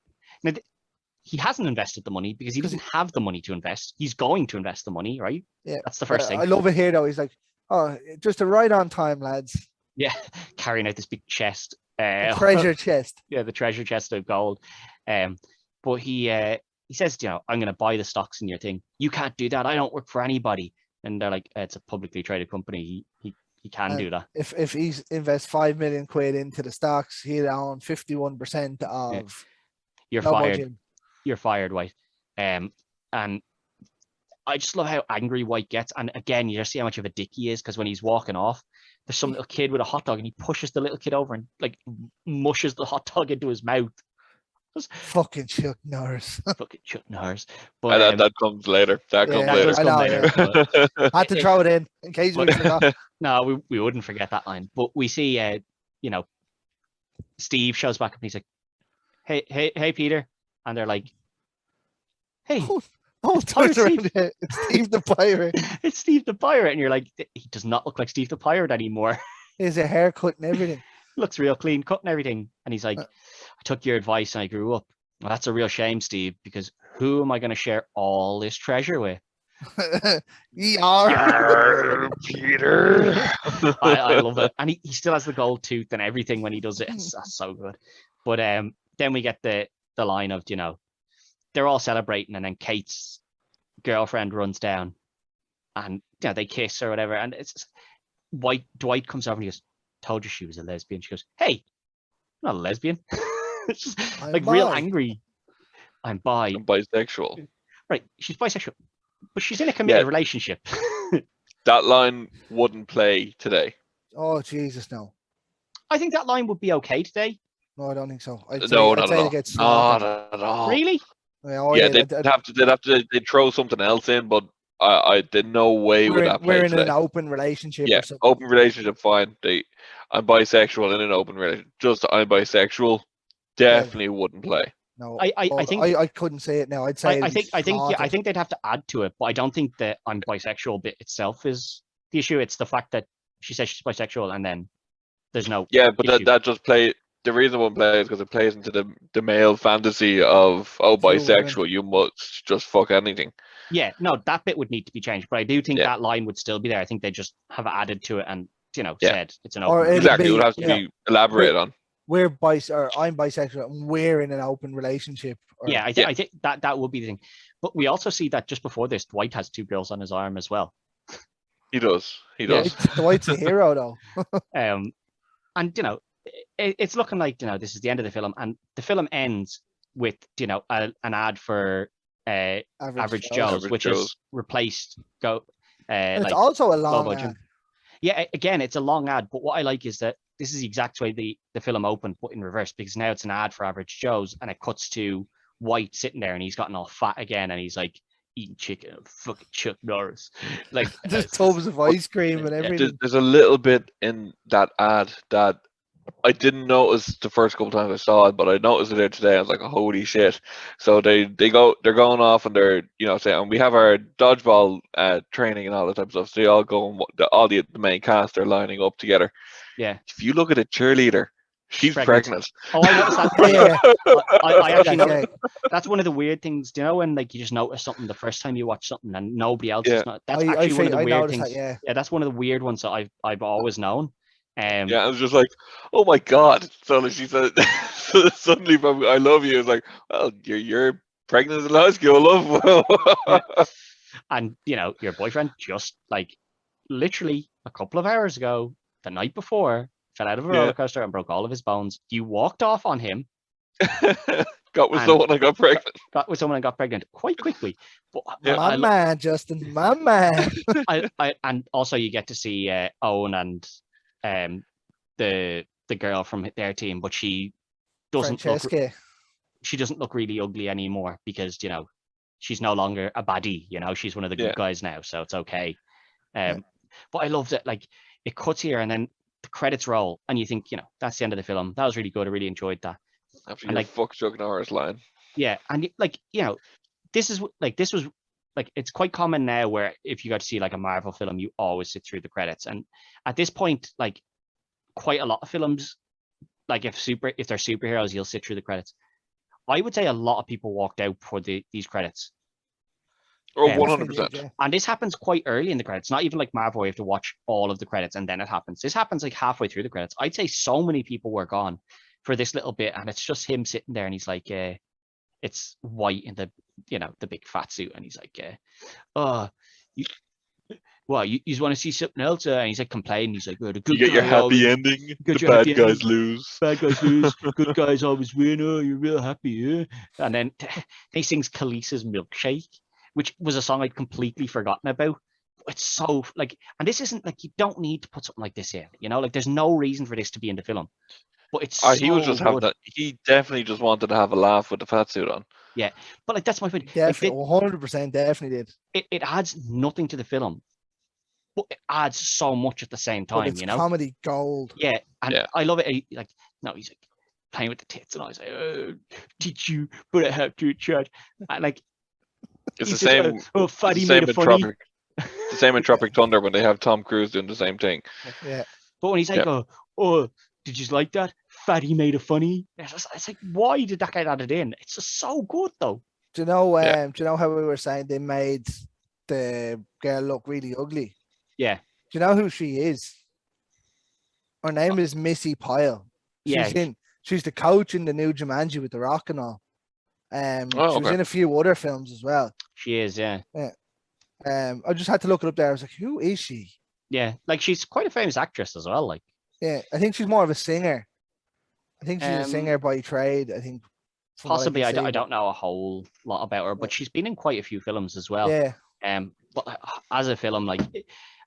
He hasn't invested the money because he doesn't have the money to invest. He's going to invest the money, right? Yeah, that's the first thing. I love it here though. He's like, "Oh, just a right on time, lads." Yeah, carrying out this big chest. Treasure chest. Yeah, the treasure chest of gold. But he says, "I'm going to buy the stocks in your thing. You can't do that. I don't work for anybody." And they're like, "It's a publicly traded company. He can do that." If he invests 5 million quid into the stocks, he'll own 51% of. Yeah. You're fired. You're fired, White. And I just love how angry White gets. And again, you just see how much of a dick he is, because when he's walking off, there's some little kid with a hot dog, and he pushes the little kid over and like mushes the hot dog into his mouth. Fucking Chuck Norris. Fucking Chuck Norris. But that comes later. That comes later. I had to throw it in case we forgot. No, we wouldn't forget that line. But we see, Steve shows back up and he's like, hey, Peter. And they're like, "Hey, it's Steve the Pirate." It's Steve the Pirate. And you're like, he does not look like Steve the Pirate anymore. He has a haircut and everything. Looks real clean cut and everything. And he's like, "I took your advice and I grew up." Well, that's a real shame, Steve, because who am I going to share all this treasure with? Yarr, Peter. I love it. And he still has the gold tooth and everything when he does it. It's so good. But then we get the line of, they're all celebrating, and then Kate's girlfriend runs down and they kiss or whatever. And it's Dwight comes over and he goes, "Told you she was a lesbian." She goes, "Hey, I'm not a lesbian." It's just like real angry. I'm bisexual. Right, she's bisexual, but she's in a committed relationship. That line wouldn't play today. Oh Jesus, no. I think that line would be okay today. No, I don't think so. Not at all. Really? They'd throw something else in, but I did no way with that. We're in an open relationship. Yeah, or something. Open relationship, fine. I'm bisexual in an open relationship. Just I'm bisexual, definitely wouldn't play. No, I think I couldn't say it now. I'd say I think they'd have to add to it, but I don't think that I'm bisexual bit itself is the issue. It's the fact that she says she's bisexual and then there's no. Yeah, but that just play. The reason it won't play is because it plays into the male fantasy of bisexual. You must just fuck anything. Yeah, no, that bit would need to be changed, but I do think that line would still be there. I think they just have added to it and said it's an open. Exactly, it would have to be elaborated on. we're I'm bisexual and we're in an open relationship. Yeah, I think that would be the thing. But we also see that just before this, Dwight has 2 girls on his arm as well. He does. He does. Dwight's a hero, though. And it's looking like this is the end of the film, and the film ends with an ad for Average Joe's, which is replaced. And it's also a long ad. Yeah, again, it's a long ad, but what I like is that this is the exact way the film opened, but in reverse, because now it's an ad for Average Joe's, and it cuts to White sitting there, and he's gotten all fat again, and he's like eating chicken, fucking Chuck Norris, like there's tubs of ice cream and everything. There's a little bit in that ad that I didn't notice the first couple times I saw it, but I noticed it there today. I was like, holy shit. So they're going off, and they're saying, and we have our dodgeball training and all that type of stuff. So they all go, and all the main cast are lining up together. Yeah. If you look at a cheerleader, she's pregnant. Oh, I noticed that. I actually know that's one of the weird things. Do you know when you just notice something the first time you watch something and nobody else is not? That's actually one of the weird things. Yeah, that's one of the weird ones that I've always known. I was just like, oh my god. So she said, suddenly from I love you, it's like, well, you're pregnant in high school, love. Yeah. And your boyfriend just literally a couple of hours ago, the night before, fell out of a roller coaster and broke all of his bones. You walked off on him. Got with someone and got pregnant. Got with someone and got pregnant quite quickly. But my man, Justin, my man. And also you get to see Owen and the girl from their team, but she doesn't look really ugly anymore because she's no longer a baddie. She's one of the good guys now, so it's okay. But I love that it cuts here and then the credits roll and you think that's the end of the film. That was really good. I really enjoyed that. After your fuck Chuck Norris line. Yeah, and this was it's quite common now where if you go to see a Marvel film, you always sit through the credits. And at this point, quite a lot of films, if they're superheroes, you'll sit through the credits. I would say a lot of people walked out before these credits. Oh, 100%. And this happens quite early in the credits. Not even like Marvel, where you have to watch all of the credits and then it happens. This happens halfway through the credits. I'd say so many people were gone for this little bit, and it's just him sitting there, and he's like, it's White in the the big fat suit, and he's like, you want to see something else? And he's complaining. He's like, the good you get your happy ending. The bad guys lose. Bad guys lose. Good guys always win. Oh, you're real happy, yeah. And then he sings Khalees's Milkshake, which was a song I'd completely forgotten about. It's so and this isn't you don't need to put something like this in. There's no reason for this to be in the film. But it's he was just having that. He definitely just wanted to have a laugh with the fat suit on. Yeah, but that's my point. Definitely, 100% definitely did. It adds nothing to the film, but it adds so much at the same time. It's comedy gold. Yeah, and I love it. He's playing with the tits, and I was like, oh, did you? But I have to charge. It's the same. Fatty made it funny. The same in Tropic Thunder when they have Tom Cruise doing the same thing. Yeah, but when he's like, oh, did you like that? Fatty made it funny. It's like, why did that get added in? It's just so good, though. Do you know? Do you know how we were saying they made the girl look really ugly? Yeah. Do you know who she is? Her name is Missy Pyle. She's the coach in the new Jumanji with The Rock and all. She was in a few other films as well. She is, yeah. Yeah. I just had to look it up there. I was like, who is she? Yeah, she's quite a famous actress as well. Yeah, I think she's more of a singer. I think she's a singer by trade. I think possibly. I don't know a whole lot about her, but she's been in quite a few films as well. Yeah. But as a film,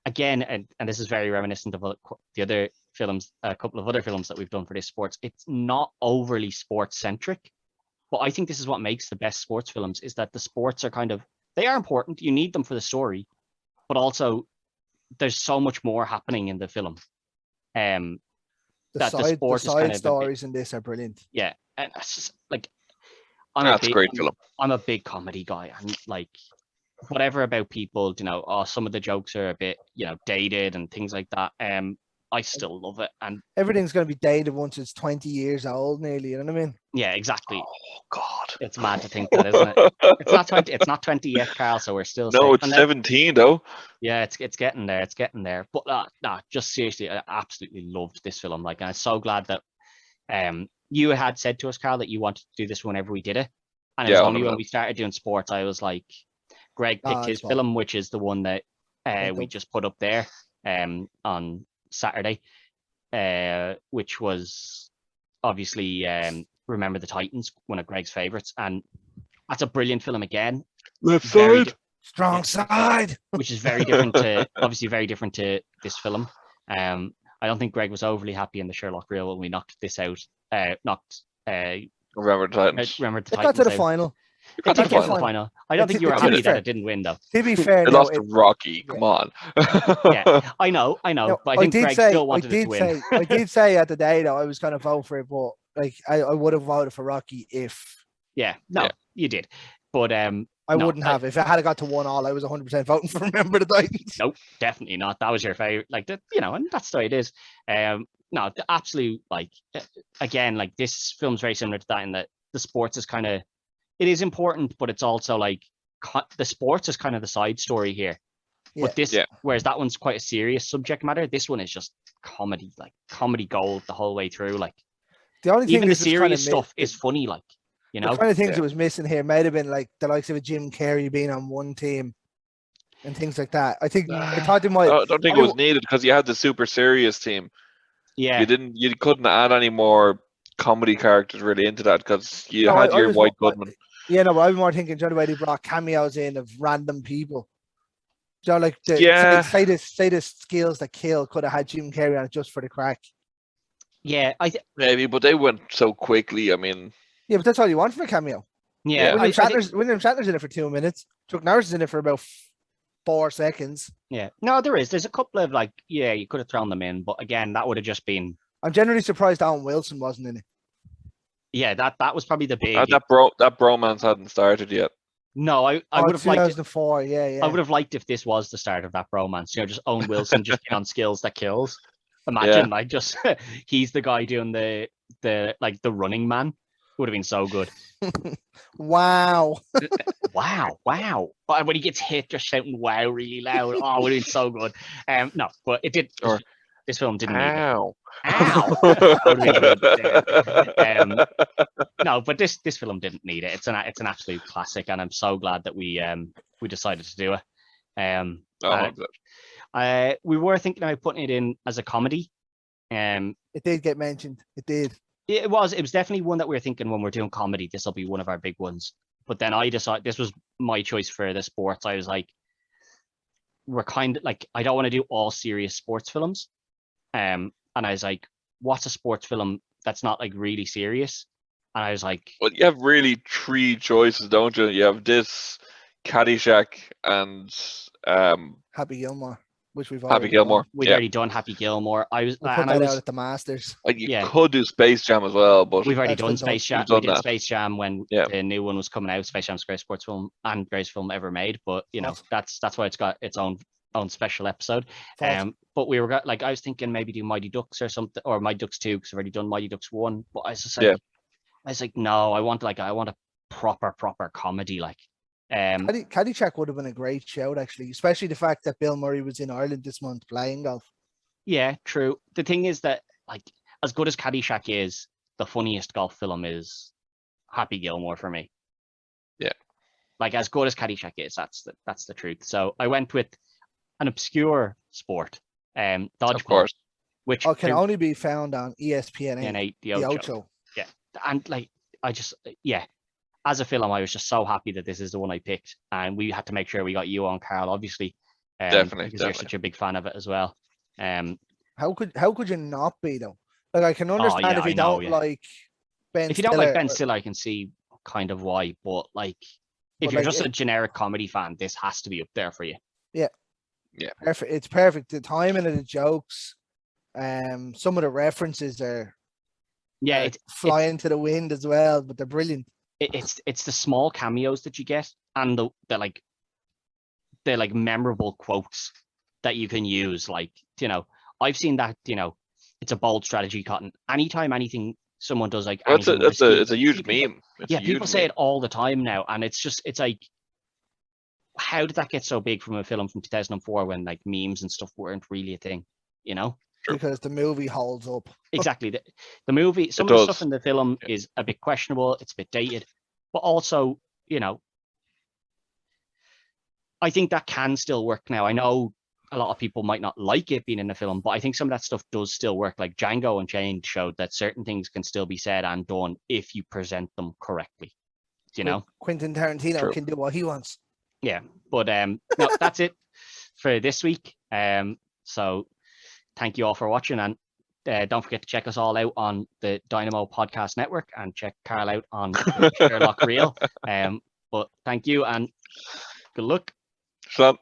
again, and this is very reminiscent of the other films, a couple of other films that we've done for this sports. It's not overly sports centric, but I think this is what makes the best sports films, is that the sports are they are important. You need them for the story, but also there's so much more happening in the film. The side stories in this are brilliant. Yeah, and it's just that's a great film. I'm a big comedy guy, and whatever about people, some of the jokes are a bit, dated and things like that. I still love it, and everything's going to be dated once it's 20 years old, nearly. You know what I mean? Yeah, exactly. Oh God, it's mad to think that, isn't it? It's not 20. It's not 20 yet, Carl. So we're still. No, it's 17 though. Yeah, it's getting there. It's getting there. But just seriously, I absolutely loved this film. And I'm so glad that You had said to us, Carl, that you wanted to do this whenever we did it, and it was only when we started doing sports I was like, Greg picked his film, which is the one that we just put up there on Saturday, which was obviously Remember the Titans, one of Greg's favorites, and that's a brilliant film again. Left side, strong side, which is very different to obviously very different to this film. I don't think Greg was overly happy in the Sherlock reel when we knocked this out. Remember the Titans. Remember the it Titans got to the final. It did get to the final. I don't think you were happy that it didn't win, though. To be fair, they lost to Rocky. Come on. Yeah, I know. But I think Greg still wanted it to win. I did say at the day though I was kind of voting for it, but like I would have voted for Rocky if. You did, but I wouldn't have if it had got to 1-1. I was 100% voting for Remember the Titans. Nope, definitely not. That was your favorite, like that, and that's the way it is. No, the absolute again, this film's very similar to that in that the sports is kind of, it is important, but it's also like the sports is kind of the side story here. But whereas that one's quite a serious subject matter, this one is just comedy, comedy gold the whole way through. The only thing even the serious stuff is funny, the kind of things that was missing here might have been the likes of a Jim Carrey being on one team and things like that. I thought they might. I don't think it was needed because you had the super serious team. Yeah, you couldn't add any more comedy characters really into that because you had your White Goodman. Yeah, no, but I'm more thinking the way they brought cameos in of random people. Say the Skills That Kill could have had Jim Carrey on it just for the crack. Yeah, maybe, but they went so quickly. I mean, yeah, but that's all you want from a cameo. Yeah, William Shatner's in it for 2 minutes. Chuck Norris is in it for about 4 seconds. Yeah, no, there's a couple of you could have thrown them in, but again, that would have just been. I'm generally surprised Owen Wilson wasn't in it. Yeah, that was probably the big. That bromance hadn't started yet. No, I would have liked 2004. Yeah. I would have liked if this was the start of that bromance. Just Owen Wilson just on Skills That Kills. Imagine just he's the guy doing the running man. Would have been so good. Wow. wow. But when he gets hit, just shouting "wow" really loud. Oh, it would have been so good. No, but it did. This film didn't need it. Ow. No, but this film didn't need it. It's an absolute classic, and I'm so glad that we decided to do it. We were thinking about putting it in as a comedy. It did get mentioned. It did. It was definitely one that we were thinking when we're doing comedy. This will be one of our big ones. But then I decided this was my choice for the sports. I was like, we're kind of I don't want to do all serious sports films. And I was like, what's a sports film that's not really serious? And I was like, well, you have really 3 choices, don't you? You have this, Caddyshack, and Happy Gilmore, which we've already done. We've already done Happy Gilmore. I put that out at the Masters. You could do Space Jam as well, but we've already done Space Jam. We did Space Jam when the new one was coming out. Space Jam's greatest sports film and greatest film ever made. But that's why it's got its own special episode. But we were I was thinking maybe do Mighty Ducks or something, or Mighty Ducks 2 because I've already done Mighty Ducks 1. But I was just I was like, no, I want a proper comedy. Caddyshack would have been a great shout actually, especially the fact that Bill Murray was in Ireland this month playing golf. Yeah, true. The thing is that as good as Caddyshack is, the funniest golf film is Happy Gilmore for me. Yeah. As good as Caddyshack is, that's the truth. So I went with an obscure sport, Dodgeball, of course, which can only be found on ESPN8, the Ocho. Yeah, and as a film, I was just so happy that this is the one I picked, and we had to make sure we got you on, Carl, obviously. Definitely, because you're such a big fan of it as well. How could you not be though? I can understand if you don't like Ben. If you don't like Ben Stiller, I can see kind of why. But if you're just a generic comedy fan, this has to be up there for you. Yeah. Yeah. Perfect. It's perfect. The timing of the jokes, some of the references are it's flying to the wind as well, but they're brilliant. It's the small cameos that you get and the memorable quotes that you can use. I've seen that, it's a bold strategy, Cotton. Anytime someone does it's a huge meme. People say it all the time now, and it's how did that get so big from a film from 2004 when memes and stuff weren't really a thing? because the movie holds up. Exactly. The movie, some of the stuff does. in the film is a bit questionable. It's a bit dated, but also, you know, I think that can still work now. I know a lot of people might not like it being in the film, but I think some of that stuff does still work. Like Django Unchained showed that certain things can still be said and done if you present them correctly. You know, Quentin Tarantino True. can do what he wants. yeah. But no, that's it for this week. So thank you all for watching, and don't forget to check us all out on the Dynamo Podcast Network and check Carl out on the Sherlock Reel. But thank you and good luck. Shalom.